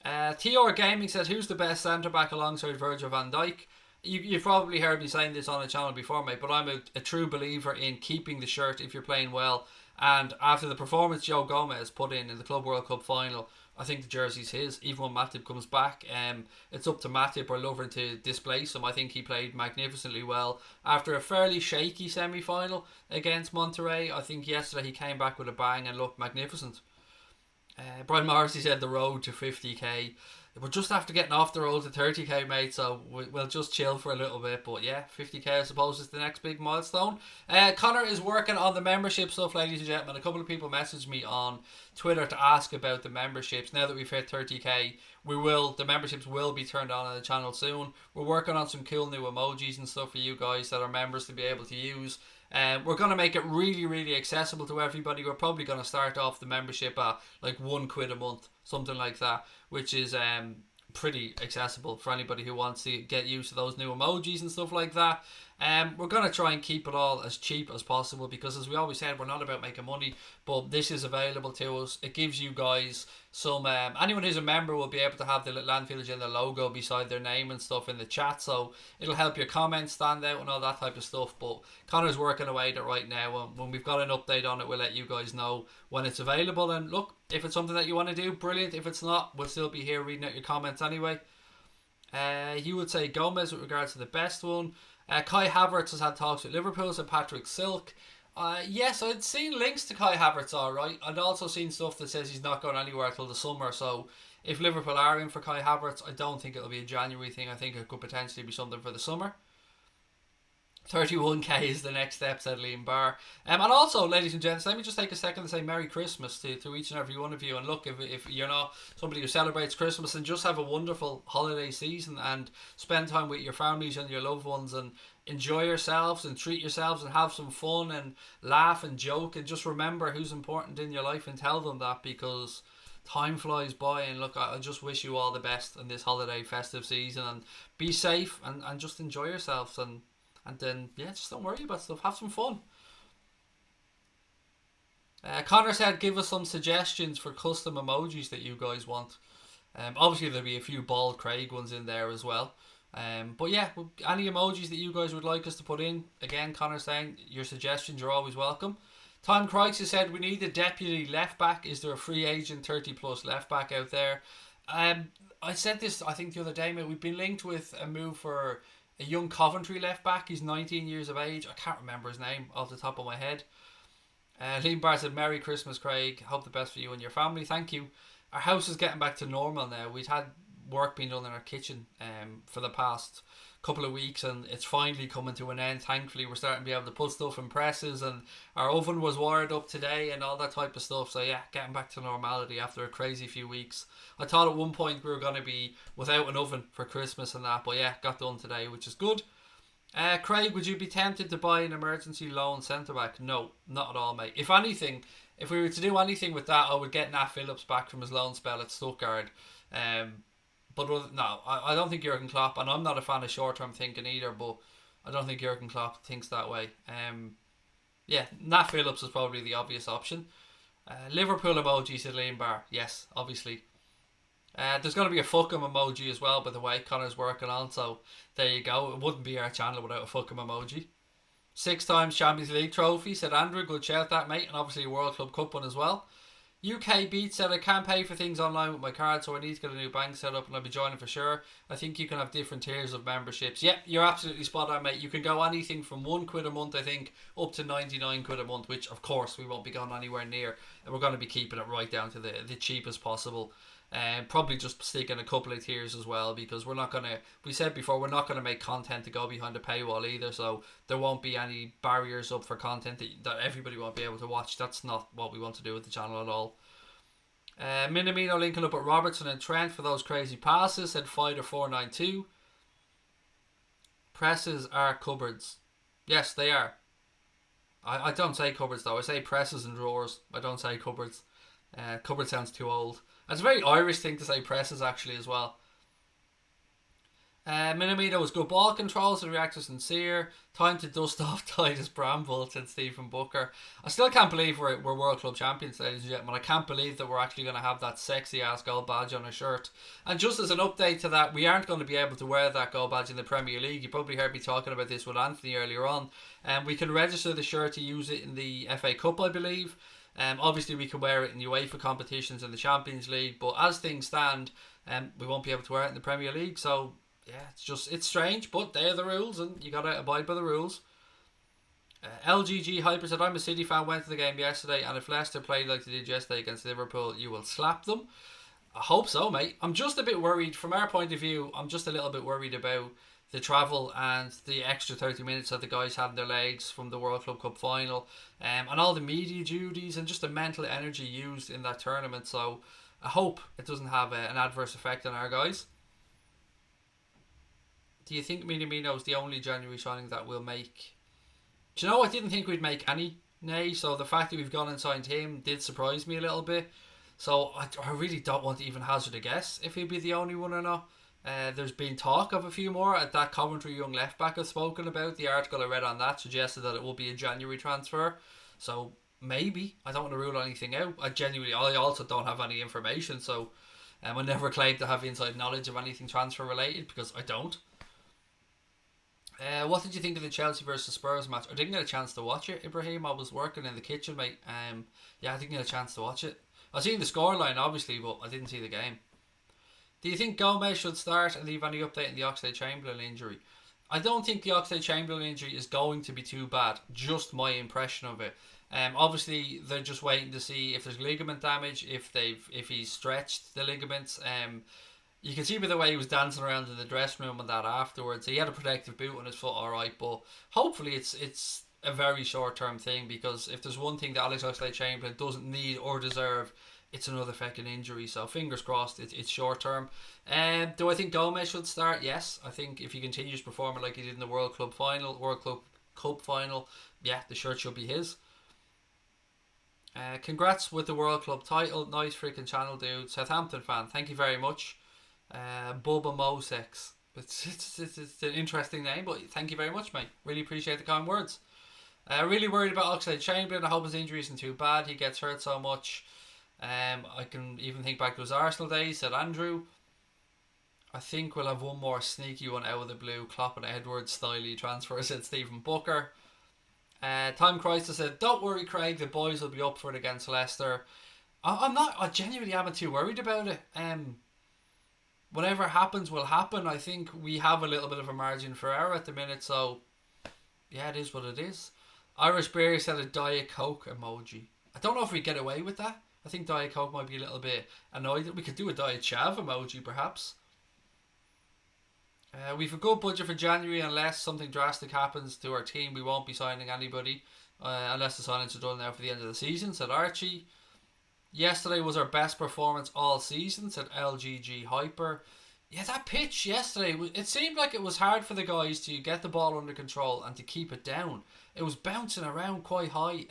TR Gaming says, who's the best centre back alongside Virgil van Dijk? You've probably heard me saying this on the channel before, mate, but I'm a true believer in keeping the shirt if you're playing well. And after the performance Joe Gomez put in the Club World Cup final, I think the jersey's his. Even when Matip comes back, it's up to Matip or Lovren to displace him. I think he played magnificently well after a fairly shaky semi-final against Monterrey. I think yesterday he came back with a bang and looked magnificent. Brian Morrissey said the road to 50k. We're just after getting off the road to 30k, mate, so we'll just chill for a little bit. But yeah, 50k I suppose is the next big milestone. Connor is working on the membership stuff, ladies and gentlemen. A couple of people messaged me on Twitter to ask about the memberships. Now that we've hit 30k, the memberships will be turned on the channel soon. We're working on some cool new emojis and stuff for you guys that are members to be able to use. We're going to make it really, really accessible to everybody. We're probably going to start off the membership at like £1 a month, something like that, which is pretty accessible for anybody who wants to get used to those new emojis and stuff like that. We're going to try and keep it all as cheap as possible because, as we always said, we're not about making money, but this is available to us. It gives you guys some, anyone who's a member will be able to have the little Anfield Agenda logo beside their name and stuff in the chat, so it'll help your comments stand out and all that type of stuff. But Connor's working away at it right now, and when we've got an update on it, we'll let you guys know when it's available. And look, if it's something that you want to do, brilliant. If it's not, we'll still be here reading out your comments anyway. You would say Gomez with regards to the best one. Kai Havertz has had talks with Liverpool, so Patrick Silk. Yes, I'd seen links to Kai Havertz, alright. I'd also seen stuff that says he's not going anywhere till the summer, so if Liverpool are in for Kai Havertz, I don't think it'll be a January thing. I think it could potentially be something for the summer. 31k is the next step, said Liam Barr. And also, ladies and gents, let me just take a second to say Merry Christmas to each and every one of you. And look, if you're not somebody who celebrates Christmas, and just have a wonderful holiday season and spend time with your families and your loved ones and enjoy yourselves and treat yourselves and have some fun and laugh and joke and just remember who's important in your life and tell them that, because time flies by. And look, I just wish you all the best in this holiday festive season, and be safe and just enjoy yourselves, and then, yeah, just don't worry about stuff. Have some fun. Connor said, give us some suggestions for custom emojis that you guys want. Obviously, there'll be a few Bald Craig ones in there as well. But yeah, any emojis that you guys would like us to put in. Again, Connor's saying your suggestions are always welcome. Time Crisis said, we need a deputy left back. Is there a free agent 30 plus left back out there? I said this, I think, the other day, mate. We've been linked with a move for a young Coventry left back. He's 19 years of age. I can't remember his name off the top of my head. Liam Barr said, Merry Christmas, Craig. Hope the best for you and your family. Thank you. our house is getting back to normal now. We'd had work being done in our kitchen for the past couple of weeks, and it's finally coming to an end. Thankfully, we're starting to be able to put stuff in presses, and our oven was wired up today and all that type of stuff. So yeah, getting back to normality after a crazy few weeks. I thought at one point we were going to be without an oven for Christmas and that, but yeah, got done today, which is good. Craig, would you be tempted to buy an emergency loan centre back? No, not at all, mate. If anything, if we were to do anything with that, I would get Nat Phillips back from his loan spell at Stuttgart. But no, I don't think Jurgen Klopp, and I'm not a fan of short term thinking either, but I don't think Jurgen Klopp thinks that way. Yeah, Nat Phillips is probably the obvious option. Liverpool emoji, said Liam Barr. Yes, obviously. There's going to be a fuck 'em emoji as well, by the way. Connor's working on, so there you go. It wouldn't be our channel without a fuck 'em emoji. 6 times Champions League trophy, said Andrew. Good shout, that, mate. And obviously a World Club Cup one as well. UK Beat said, I can't pay for things online with my card, so I need to get a new bank set up and I'll be joining for sure. I think you can have different tiers of memberships. Yep, you're absolutely spot on, mate. You can go anything from £1 a month, I think, up to 99 quid a month, which of course we won't be going anywhere near. And we're going to be keeping it right down to the cheapest possible. Probably just stick in a couple of tiers as well, because we're not going to, we said before, we're not going to make content to go behind a paywall either, so there won't be any barriers up for content that everybody won't be able to watch. That's not what we want to do with the channel at all. Minamino linking up with Robertson and Trent for those crazy passes, said Fighter492. Presses are cupboards. Yes, they are. I don't say cupboards though, I say presses and drawers. I don't say cupboards. Cupboard sounds too old. That's a very Irish thing to say, presses, actually, as well. Minamino was good ball controls and reactor sincere. Time to dust off Titus Bramble, said Stephen Booker. I still can't believe we're World Club champions, ladies and gentlemen. I can't believe that we're actually going to have that sexy ass gold badge on our shirt. And just as an update to that, we aren't going to be able to wear that gold badge in the Premier League. You probably heard me talking about this with Anthony earlier on. We can register the shirt to use it in the FA Cup, I believe. Obviously we can wear it in UEFA competitions in the Champions League, but as things stand, we won't be able to wear it in the Premier League. So yeah, it's strange, but they're the rules and you gotta abide by the rules. LGG Hyper said, I'm a City fan, went to the game yesterday, and if Leicester played like they did yesterday against Liverpool, you will slap them. I hope so, mate. I'm just a bit worried from our point of view. I'm just a little bit worried about the travel and the extra 30 minutes that the guys had in their legs from the World Club Cup final, and all the media duties and just the mental energy used in that tournament. So I hope it doesn't have an adverse effect on our guys. Do you think Minamino is the only January signing that we'll make? Do you know, I didn't think we'd make any. Nay, so the fact that we've gone and signed him did surprise me a little bit. So I really don't want to even hazard a guess if he'd be the only one or not. There's been talk of a few more at that Coventry young left back I've spoken about. The article I read on that suggested that it will be a January transfer. So maybe. I don't want to rule anything out. I also don't have any information, so I never claim to have inside knowledge of anything transfer related, because I don't. What did you think of the Chelsea versus Spurs match? I didn't get a chance to watch it, Ibrahim. I was working in the kitchen, mate. Yeah, I didn't get a chance to watch it. I seen the scoreline, obviously, but I didn't see the game. Do you think Gomez should start, and leave any update on the Oxlade-Chamberlain injury? I don't think the Oxlade-Chamberlain injury is going to be too bad. Just my impression of it. Obviously, they're just waiting to see if there's ligament damage, if he's stretched the ligaments. You can see by the way he was dancing around in the dressing room and that afterwards. He had a protective boot on his foot, alright, but hopefully it's a very short term thing, because if there's one thing that Alex Oxlade-Chamberlain doesn't need or deserve, it's another fucking injury. So fingers crossed it's short term. Do I think Gomez should start? Yes. I think if he continues performing like he did in the World Club Cup final, yeah, the shirt should be his. Congrats with the World Club title. Nice freaking channel, dude. Southampton fan, thank you very much. Bubba Mosex. It's an interesting name, but thank you very much, mate. Really appreciate the kind words. Really worried about Oxlade-Chamberlain. I hope his injury isn't too bad. He gets hurt so much. I can even think back to his Arsenal days, said Andrew. I think we'll have one more sneaky one out of the blue. Klopp and Edwards styly transfer, said Stephen Booker. Time Crisis said, don't worry, Craig, the boys will be up for it against Leicester. I genuinely am too worried about it. Whatever happens will happen. I think we have a little bit of a margin for error at the minute, so yeah, it is what it is. Irish Bear said a Diet Coke emoji. I don't know if we get away with that. I think Diet Coke might be a little bit annoyed. We could do a Diet Chav emoji, perhaps. We've a good budget for January. Unless something drastic happens to our team, we won't be signing anybody unless the signings are done now for the end of the season, said Archie. Yesterday was our best performance all season, said LGG Hyper. Yeah, that pitch yesterday, it seemed like it was hard for the guys to get the ball under control and to keep it down. It was bouncing around quite high.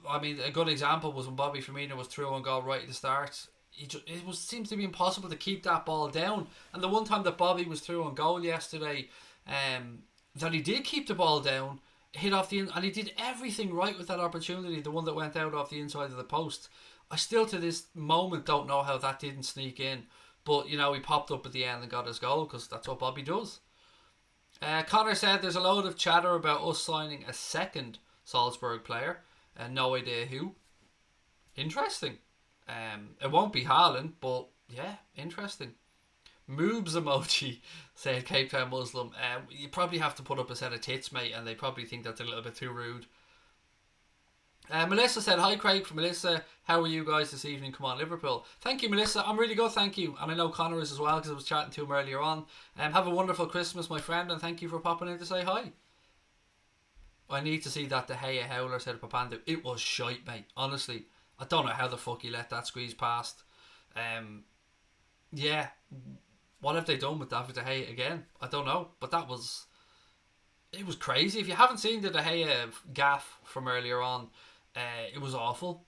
I mean, a good example was when Bobby Firmino was through on goal right at the start. Seems to be impossible to keep that ball down. And the one time that Bobby was through on goal yesterday, that he did keep the ball down, hit off the and he did everything right with that opportunity, the one that went out off the inside of the post. I still to this moment don't know how that didn't sneak in, but you know, he popped up at the end and got his goal because that's what Bobby does. Connor said there's a load of chatter about us signing a second Salzburg player, no idea who. Interesting. It won't be Haaland, but yeah, interesting. Moobs emoji, said Cape Town Muslim. You probably have to put up a set of tits, mate, and they probably think that's a little bit too rude. Melissa said, hi Craig from Melissa. How are you guys this evening? Come on, Liverpool. Thank you, Melissa. I'm really good, thank you. And I know Connor is as well because I was chatting to him earlier on. Have a wonderful Christmas, my friend, and thank you for popping in to say hi. I need to see that De Gea howler, said Papandu. It was shite, mate. Honestly, I don't know how the fuck he let that squeeze past. Yeah, what have they done with David De Gea again? I don't know, but it was crazy. If you haven't seen the De Gea gaff from earlier on, it was awful.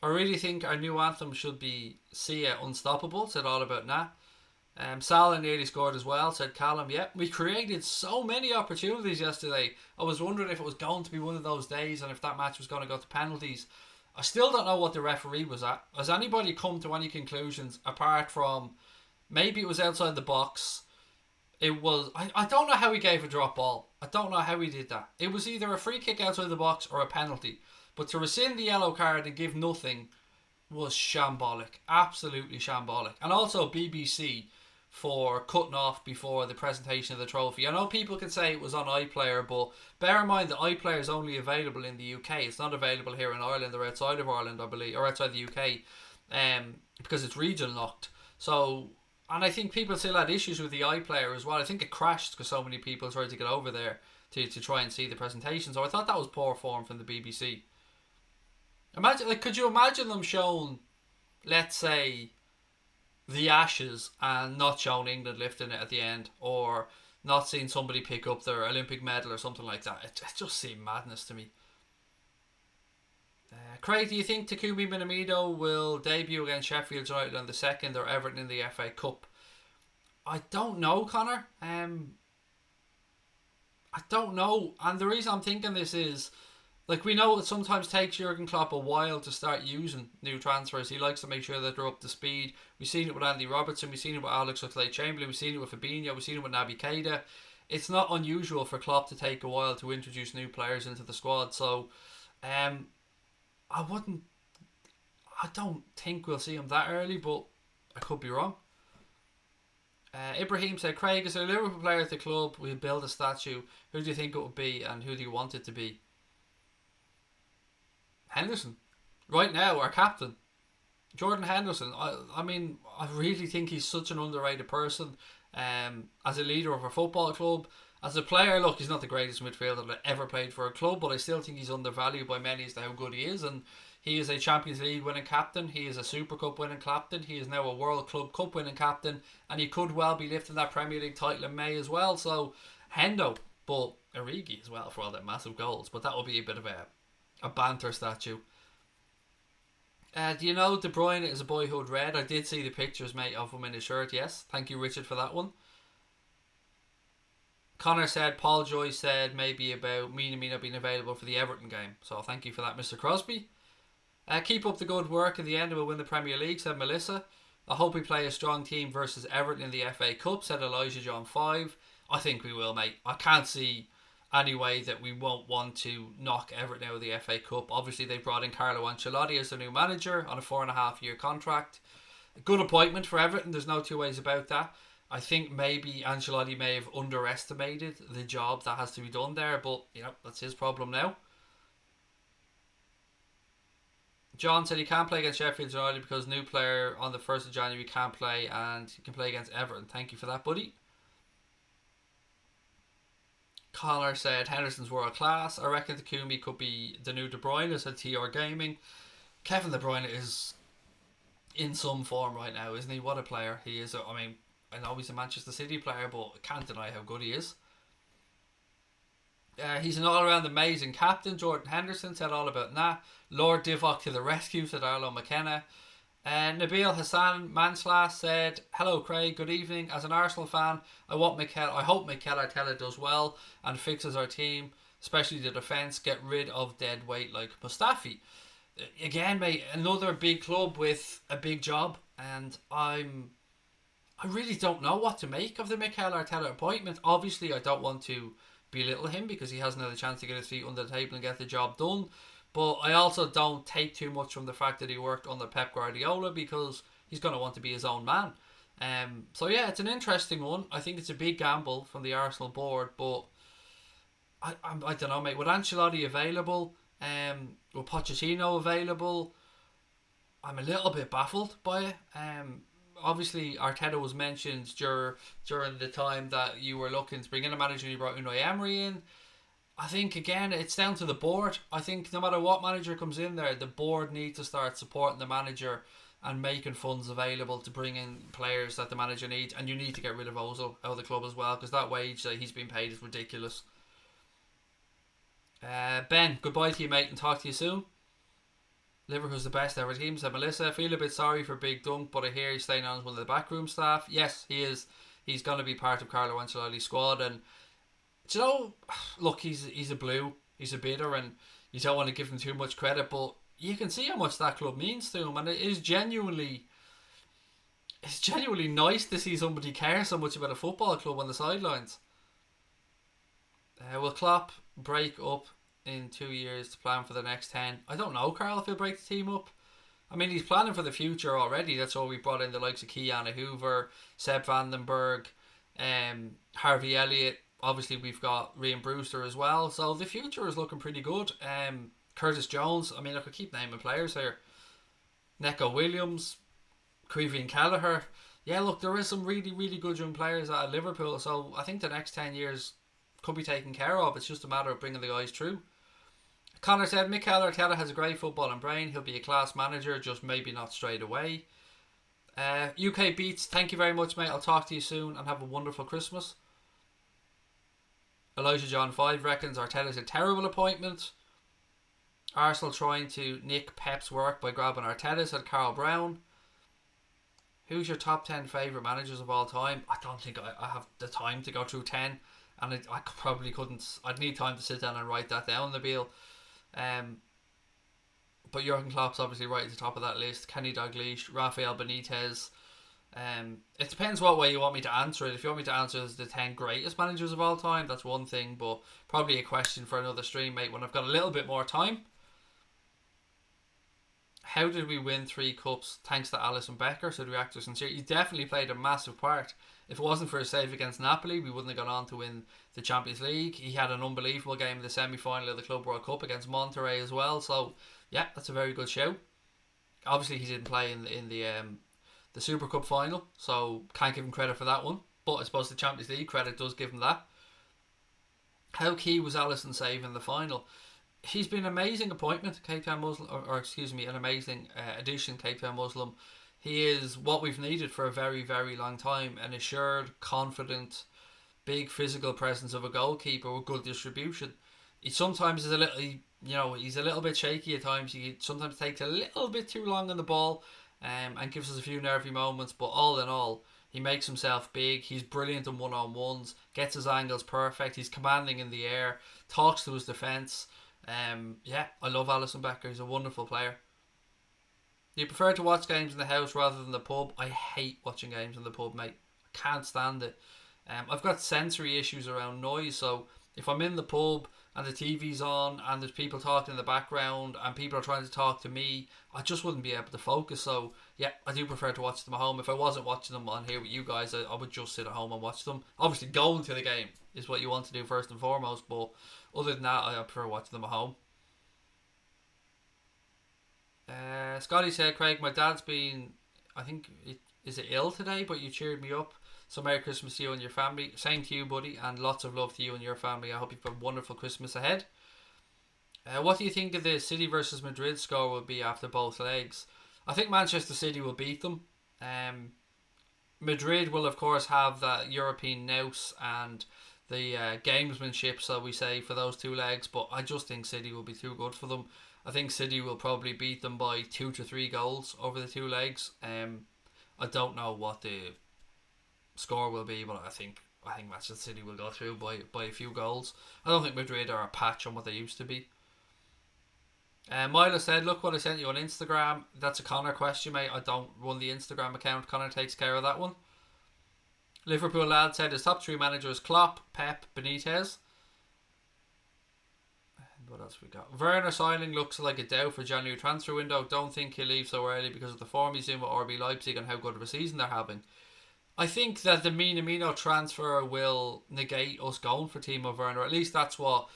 I really think our new anthem should be Sia Unstoppable, said All About Nah. Salah nearly scored as well, said Callum. Yeah, we created so many opportunities yesterday. I was wondering if it was going to be one of those days and if that match was going to go to penalties. I still don't know what the referee was at. Has anybody come to any conclusions apart from maybe it was outside the box? It was. I don't know how he gave a drop ball. I don't know how he did that. It was either a free kick outside the box or a penalty. But to rescind the yellow card and give nothing was shambolic. Absolutely shambolic. And also BBC for cutting off before the presentation of the trophy. I know people can say it was on iPlayer, but bear in mind that iPlayer is only available in the UK. It's not available here in Ireland or outside of Ireland, I believe, or outside the UK, because it's region locked. So, and I think people still had issues with the iPlayer as well. I think it crashed because so many people tried to get over there to try and see the presentation. So I thought that was poor form from the BBC. Could you imagine them showing, let's say, the Ashes and not showing England lifting it at the end, or not seeing somebody pick up their Olympic medal or something like that? It just seemed madness to me. Craig, do you think Takumi Minamino will debut against Sheffield United on the 2nd or Everton in the FA Cup? I don't know, Connor. I don't know. And the reason I'm thinking this is, like, we know it sometimes takes Jurgen Klopp a while to start using new transfers. He likes to make sure that they're up to speed. We've seen it with Andy Robertson. We've seen it with Alex Oxlade-Chamberlain. We've seen it with Fabinho. We've seen it with Naby Keita. It's not unusual for Klopp to take a while to introduce new players into the squad. So, I don't think we'll see him that early, but I could be wrong. Ibrahim said, Craig, is there a Liverpool player at the club? We'll build a statue. Who do you think it would be and who do you want it to be? Henderson. Right now, our captain. Jordan Henderson. I mean, I really think he's such an underrated person. As a leader of a football club. As a player, look, he's not the greatest midfielder that ever played for a club, but I still think he's undervalued by many as to how good he is. And he is a Champions League winning captain. He is a Super Cup winning captain. He is now a World Club Cup winning captain. And he could well be lifting that Premier League title in May as well. So, Hendo. But Origi as well for all their massive goals. But that will be a bit of a banter statue. Do you know De Bruyne is a boyhood red? I did see the pictures, mate, of him in his shirt, yes. Thank you, Richard, for that one. Connor said, Paul Joyce said maybe about Minamino being available for the Everton game. So thank you for that, Mr. Crosby. Keep up the good work. In the end, we'll win the Premier League, said Melissa. I hope we play a strong team versus Everton in the FA Cup, said Elijah John 5. I think we will, mate. I can't see any way that we won't want to knock Everton out of the FA Cup. Obviously, they brought in Carlo Ancelotti as their new manager on a 4.5-year contract. A good appointment for Everton. There's no two ways about that. I think maybe Ancelotti may have underestimated the job that has to be done there, but you know, that's his problem now. John said he can't play against Sheffield United because new player on the 1st of January can't play and he can play against Everton. Thank you for that, buddy. Connor said Henderson's world class. I reckon Takumi could be the new De Bruyne, said TR Gaming. Kevin De Bruyne is in some form right now, isn't he? What a player he is. I mean, I know he's a Manchester City player, but I can't deny how good he is. He's an all-around amazing captain. Jordan Henderson said all about that. Lord Divock to the rescue, said Arlo McKenna. Nabil Hassan Manslas said, "Hello, Craig. Good evening. As an Arsenal fan, I hope Mikel Arteta does well and fixes our team, especially the defence. Get rid of dead weight like Mustafi." Again, mate, another big club with a big job, and I really don't know what to make of the Mikel Arteta appointment. Obviously, I don't want to belittle him because he hasn't had a chance to get his feet under the table and get the job done. But I also don't take too much from the fact that he worked under Pep Guardiola because he's going to want to be his own man. So yeah, it's an interesting one. I think it's a big gamble from the Arsenal board, but I don't know, mate. With Ancelotti available, with Pochettino available, I'm a little bit baffled by it. Obviously, Arteta was mentioned during the time that you were looking to bring in a manager and you brought Unai Emery in. I think, again, it's down to the board. I think no matter what manager comes in there, the board needs to start supporting the manager and making funds available to bring in players that the manager needs. And you need to get rid of Ozil out of the club as well, because that wage that he's been paid is ridiculous. Ben, goodbye to you, mate, and talk to you soon. Liverpool's the best ever team, said Melissa. I feel a bit sorry for Big Dunk, but I hear he's staying on as one of the backroom staff. Yes, he is. He's going to be part of Carlo Ancelotti's squad. And, do you know, look, he's a blue. He's a bidder, and you don't want to give him too much credit, but you can see how much that club means to him. And it's genuinely nice to see somebody care so much about a football club on the sidelines. Will Klopp break up in 2 years to plan for the next 10? I don't know, Carl, if he'll break the team up. I mean, he's planning for the future already. That's why we brought in the likes of Kiana Hoover, Seb Vandenberg, Harvey Elliott. Obviously, we've got Ryan Brewster as well. So the future is looking pretty good. Curtis Jones. I mean, I could keep naming players here. Neco Williams, Creevy and Kelleher. Yeah, look, there is some really, really good young players at Liverpool. So I think the next 10 years could be taken care of. It's just a matter of bringing the guys through. Connor said, Mikel Arteta has a great footballing brain. He'll be a class manager, just maybe not straight away. UK Beats, thank you very much, mate. I'll talk to you soon and have a wonderful Christmas. Elijah John 5 reckons Arteta's a terrible appointment. Arsenal trying to nick Pep's work by grabbing Arteta, said Carl Brown. Who's your top 10 favourite managers of all time? I don't think I have the time to go through 10. And I probably couldn't. I'd need time to sit down and write that down, Nabil. But Jurgen Klopp's obviously right at the top of that list. Kenny Dalglish, Rafael Benitez. It depends what way you want me to answer it. If you want me to answer as the 10 greatest managers of all time, that's one thing. But probably a question for another stream, mate, when I've got a little bit more time. How did we win 3 cups? Thanks to Alisson Becker, said Reactor Sincere. He definitely played a massive part. If it wasn't for his save against Napoli, we wouldn't have gone on to win the Champions League. He had an unbelievable game in the semi-final of the Club World Cup against Monterrey as well. So, yeah, that's a very good show. Obviously, he didn't play in the Super Cup final, so can't give him credit for that one. But I suppose the Champions League credit does give him that. How key was Alisson save in the final? He's been an amazing appointment, Cape Town Muslim, an amazing addition, Cape Town Muslim. He is what we've needed for a very, very long time. An assured, confident, big physical presence of a goalkeeper with good distribution. He sometimes is he's a little bit shaky at times. He sometimes takes a little bit too long on the ball, and gives us a few nervy moments. But all in all, he makes himself big. He's brilliant in one-on-ones. Gets his angles perfect. He's commanding in the air. Talks to his defence. I love Alisson Becker. He's a wonderful player. Do you prefer to watch games in the house rather than the pub? I hate watching games in the pub, mate. I can't stand it. I've got sensory issues around noise, so if I'm in the pub and the TV's on and there's people talking in the background and people are trying to talk to me, I just wouldn't be able to focus. So yeah, I do prefer to watch them at home. If I wasn't watching them on here with you guys, I would just sit at home and watch them. Obviously, going to the game is what you want to do first and foremost, but other than that, I prefer watching them at home. Scotty said, Craig, my dad's been, I think, is it ill today, but you cheered me up. So Merry Christmas to you and your family. Same to you, buddy, and lots of love to you and your family. I hope you've got a wonderful Christmas ahead. What do you think of the City versus Madrid score will be after both legs? I think Manchester City will beat them. Um, Madrid will, of course, have that European nous and the gamesmanship, so we say, for those two legs. But I just think City will be too good for them. I think City will probably beat them by 2 to 3 goals over the two legs. I don't know what the score will be, but I think Manchester City will go through by a few goals. I don't think Madrid are a patch on what they used to be. Milo said, look what I sent you on Instagram. That's a Connor question, mate. I don't run the Instagram account. Connor takes care of that one. Liverpool lad said his top three managers: Klopp, Pep, Benitez. And what else we got? Werner signing looks like a doubt for January transfer window. Don't think he'll leave so early because of the form he's in with RB Leipzig and how good of a season they're having. I think that the Minamino transfer will negate us going for Timo Werner. At least that's what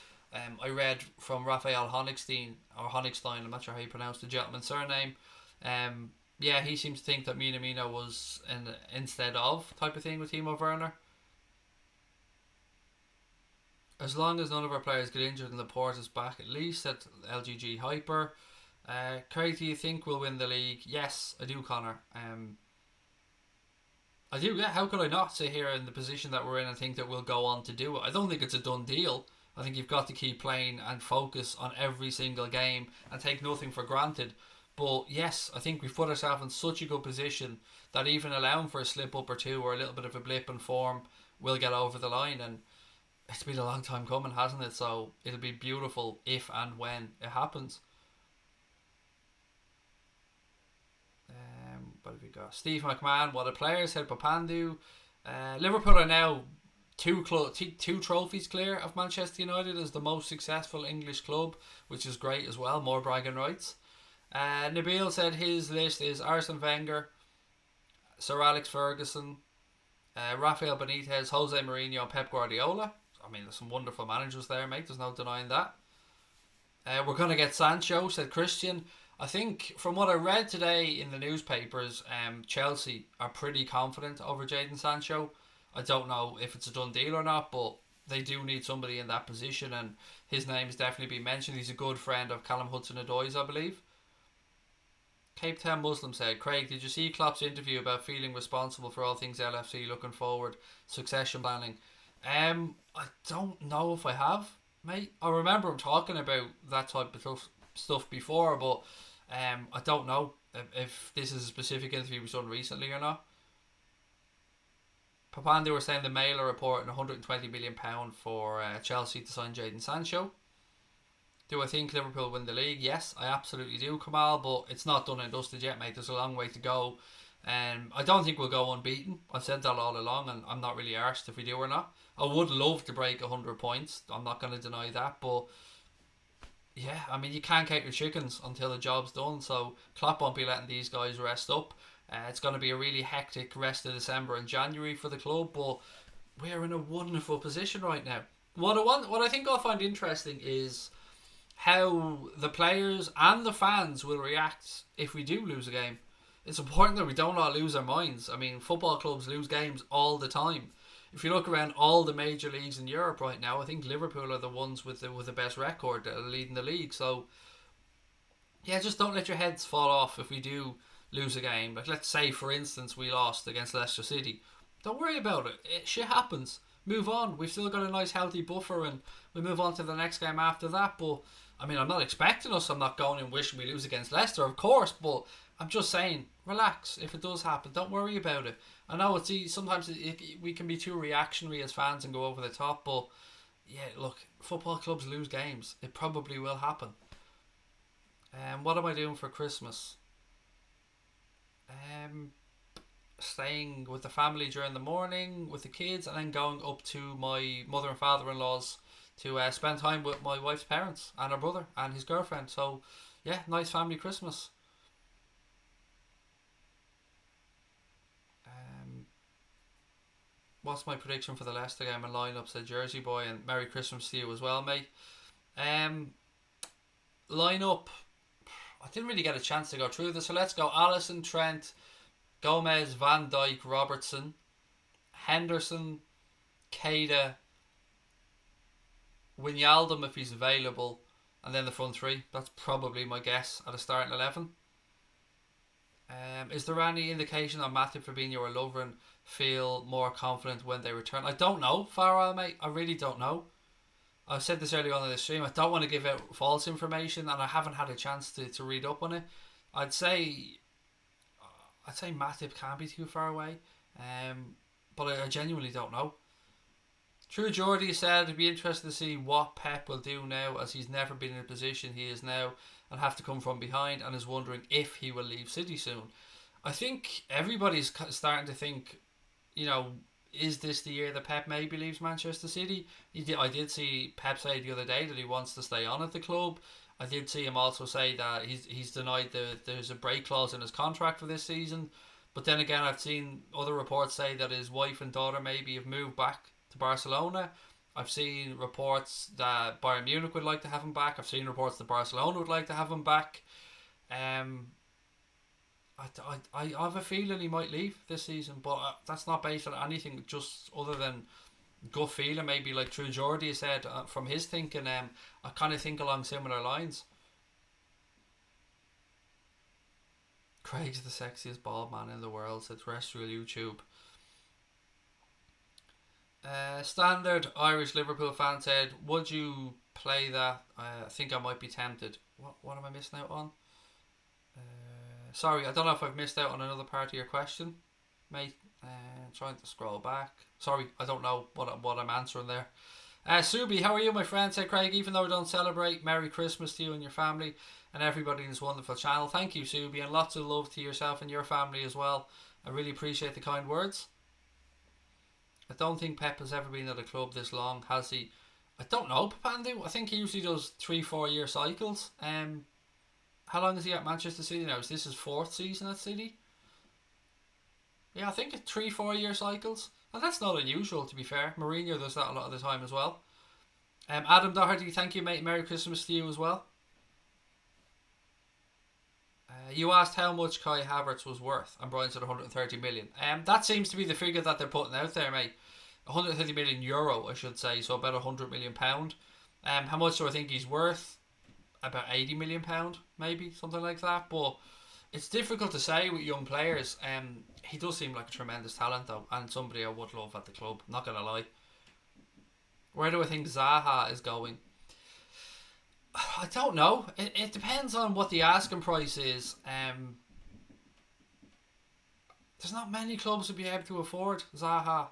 I read from Raphael Honigstein, I'm not sure how you pronounce the gentleman's surname. Yeah, he seems to think that Minamino was an instead of type of thing with Timo Werner. As long as none of our players get injured and the port is back at least, at LGG Hyper. Craig, do you think we'll win the league? Yes, I do, Connor. I do, yeah. How could I not sit here in the position that we're in and think that we'll go on to do it? I don't think it's a done deal. I think you've got to keep playing and focus on every single game and take nothing for granted. But yes, I think we've put ourselves in such a good position that even allowing for a slip up or two or a little bit of a blip in form, we'll get over the line. And it's been a long time coming, hasn't it? So it'll be beautiful if and when it happens. What have we got? Steve McMahon, what a player, said Papandu. Liverpool are now two trophies clear of Manchester United as the most successful English club, which is great as well. More bragging rights. Nabil said his list is Arsene Wenger, Sir Alex Ferguson, Rafael Benitez, Jose Mourinho, and Pep Guardiola. I mean, there's some wonderful managers there, mate. There's no denying that. We're going to get Sancho, said Christian. I think from what I read today in the newspapers, Chelsea are pretty confident over Jadon Sancho. I don't know if it's a done deal or not, but they do need somebody in that position, and his name's definitely been mentioned. He's a good friend of Callum Hudson-Odoi's, I believe. Cape Town Muslim said, Craig, did you see Klopp's interview about feeling responsible for all things LFC, looking forward, succession planning? I don't know if I have, mate. I remember him talking about that type of stuff before, but I don't know if this is a specific interview was done recently or not. Papandu were saying the Mail are reporting £120 million for Chelsea to sign Jadon Sancho. Do I think Liverpool win the league? Yes, I absolutely do, Kamal, but it's not done and dusted yet, mate. There's a long way to go. I don't think we'll go unbeaten. I've said that all along, and I'm not really arsed if we do or not. I would love to break 100 points. I'm not going to deny that, but yeah, I mean, you can't count your chickens until the job's done, so Klopp won't be letting these guys rest up. It's going to be a really hectic rest of December and January for the club, but we're in a wonderful position right now. What I think I'll find interesting is how the players and the fans will react if we do lose a game. It's important that we don't all lose our minds. I mean, football clubs lose games all the time. If you look around all the major leagues in Europe right now, I think Liverpool are the ones with the best record that are leading the league. So, yeah, just don't let your heads fall off if we do lose a game. Like, let's say, for instance, we lost against Leicester City. Don't worry about it. Shit happens. Move on. We've still got a nice healthy buffer, and we move on to the next game after that. But I mean, I'm not expecting us. I'm not going and wishing we lose against Leicester, of course. But I'm just saying, relax. If it does happen, don't worry about it. I know sometimes we can be too reactionary as fans and go over the top. But yeah, look, football clubs lose games. It probably will happen. What am I doing for Christmas? Staying with the family during the morning with the kids, and then going up to my mother and father-in-law's to spend time with my wife's parents and her brother and his girlfriend. So yeah, nice family Christmas. What's my prediction for the Leicester game and lineup, said Jersey Boy, and Merry Christmas to you as well, mate. Lineup, I didn't really get a chance to go through this, so let's go. Allison, Trent, Gomez, Van Dijk, Robertson, Henderson, Keita, Wijnaldum if he's available, and then the front three. That's probably my guess at a starting 11. Is there any indication that Matip, Fabinho or Lovren feel more confident when they return? I don't know, Farrell, mate. I really don't know. I said this earlier on in the stream. I don't want to give out false information, and I haven't had a chance to read up on it. I'd say Matip can't be too far away, but I genuinely don't know. True Geordie said it'd be interesting to see what Pep will do now, as he's never been in a position he is now and have to come from behind, and is wondering if he will leave City soon. I think everybody's starting to think, is this the year that Pep maybe leaves Manchester City? I did see Pep say the other day that he wants to stay on at the club. I did see him also say that he's denied there's a break clause in his contract for this season. But then again, I've seen other reports say that his wife and daughter maybe have moved back to Barcelona. I've seen reports that Bayern Munich would like to have him back. I've seen reports that Barcelona would like to have him back. I have a feeling he might leave this season, but that's not based on anything just other than gut feeling. Maybe like True Geordie said from his thinking. I kind of think along similar lines. Craig's the sexiest bald man in the world, said terrestrial YouTube. Standard Irish Liverpool fan said, would you play that? I think I might be tempted. What am I missing out on? Sorry, I don't know if I've missed out on another part of your question, mate. Trying to scroll back. Sorry, I don't know what I'm answering there. Subi, how are you, my friend? Said Craig, even though we don't celebrate, Merry Christmas to you and your family and everybody in this wonderful channel. Thank you, Subi, and lots of love to yourself and your family as well. I really appreciate the kind words. I don't think Pep has ever been at a club this long, has he? I don't know, Papandu. I think he usually does 3-4 year cycles. How long is he at Manchester City now? Is this his 4th season at City? Yeah, I think it's 3-4 year cycles. And that's not unusual, to be fair. Mourinho does that a lot of the time as well. Adam Doherty, thank you, mate. Merry Christmas to you as well. You asked how much Kai Havertz was worth, and Brian said 130 million. That seems to be the figure that they're putting out there, mate. 130 million euro, I should say, so about 100 million pound. How much do I think he's worth? About 80 million pound, maybe something like that. But it's difficult to say with young players. He does seem like a tremendous talent though, and somebody I would love at the club. Not gonna lie. Where do I think Zaha is going? I don't know. It depends on what the asking price is. There's not many clubs would be able to afford Zaha.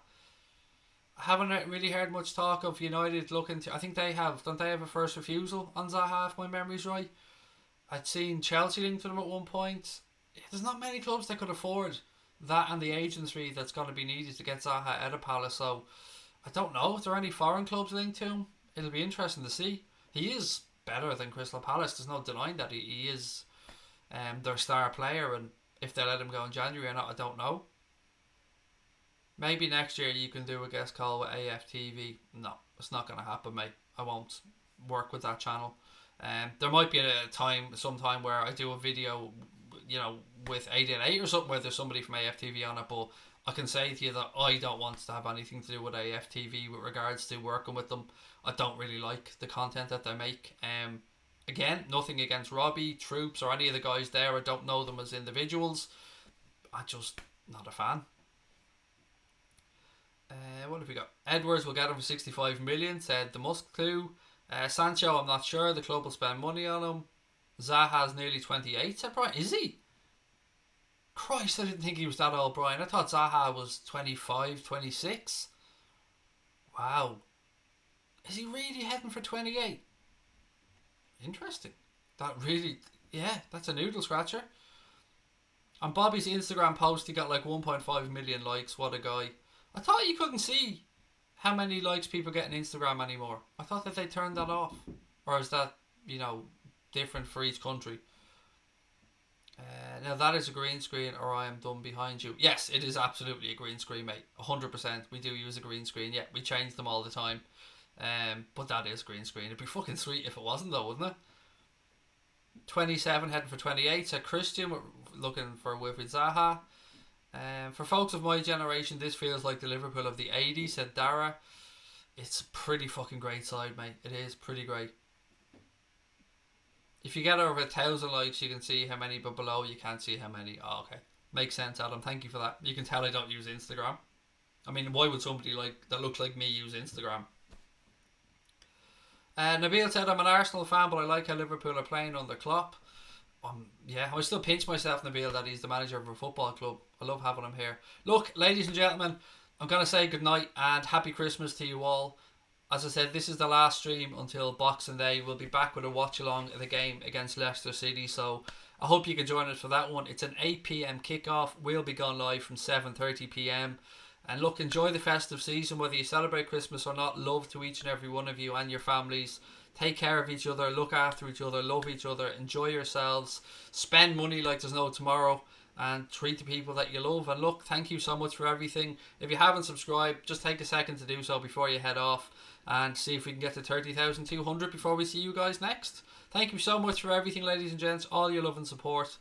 I haven't really heard much talk of United looking to. I think they have. Don't they have a first refusal on Zaha, if my memory's right? I'd seen Chelsea linked to them at one point. There's not many clubs that could afford that and the agency that's going to be needed to get Zaha out of Palace. So I don't know if there are any foreign clubs linked to him. It'll be interesting to see. He is better than Crystal Palace. There's no denying that he is their star player, and if they let him go in January or not, I don't know. Maybe next year you can do a guest call with AFTV. No, it's not going to happen, mate. I won't work with that channel. There might be some time where I do a video, with 888 or something where there's somebody from AFTV on it, but I can say to you that I don't want to have anything to do with AFTV with regards to working with them. I don't really like the content that they make. Again, nothing against Robbie, Troops, or any of the guys there. I don't know them as individuals. I'm just not a fan. What have we got? Edwards will get him for 65 million, said the Musk clue. Sancho, I'm not sure. The club will spend money on him. Zaha's nearly 28, said Brian. Is he? Christ, I didn't think he was that old, Brian. I thought Zaha was 25, 26. Wow. Is he really heading for 28? Interesting. That's a noodle scratcher. On Bobby's Instagram post, he got like 1.5 million likes. What a guy. I thought you couldn't see how many likes people get on Instagram anymore. I thought that they turned that off. Or is that, different for each country? Now that is a green screen, or I am done behind you. Yes, it is absolutely a green screen, mate. 100%. We do use a green screen. Yeah, we change them all the time. But that is green screen. It'd be fucking sweet if it wasn't though, wouldn't it? 27 heading for 28. So Christian, we're looking for Wilfried Zaha. For folks of my generation, this feels like the Liverpool of the 80s, said Dara. It's a pretty fucking great side, mate. It is pretty great. If you get over 1,000 likes, you can see how many, but below you can't see how many. Oh, okay. Makes sense, Adam. Thank you for that. You can tell I don't use Instagram. I mean, why would somebody like that looks like me use Instagram? Nabil said, I'm an Arsenal fan, but I like how Liverpool are playing under Klopp. Yeah, I still pinch myself, Nabil, that he's the manager of a football club. I love having him here. Look, ladies and gentlemen, I'm going to say goodnight and happy Christmas to you all. As I said, this is the last stream until Boxing Day. We'll be back with a watch-along of the game against Leicester City, so I hope you can join us for that one. It's an 8 p.m. kickoff. We'll be gone live from 7:30 p.m. And look, enjoy the festive season, whether you celebrate Christmas or not. Love to each and every one of you and your families. Take care of each other, look after each other, love each other, enjoy yourselves, spend money like there's no tomorrow, and treat the people that you love. And look, thank you so much for everything. If you haven't subscribed, just take a second to do so before you head off, and see if we can get to 30,200 before we see you guys next. Thank you so much for everything, ladies and gents, all your love and support.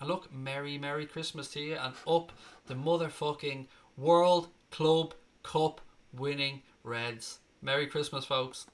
And look, Merry Christmas to you, and up the motherfucking World Club Cup winning Reds. Merry Christmas, folks.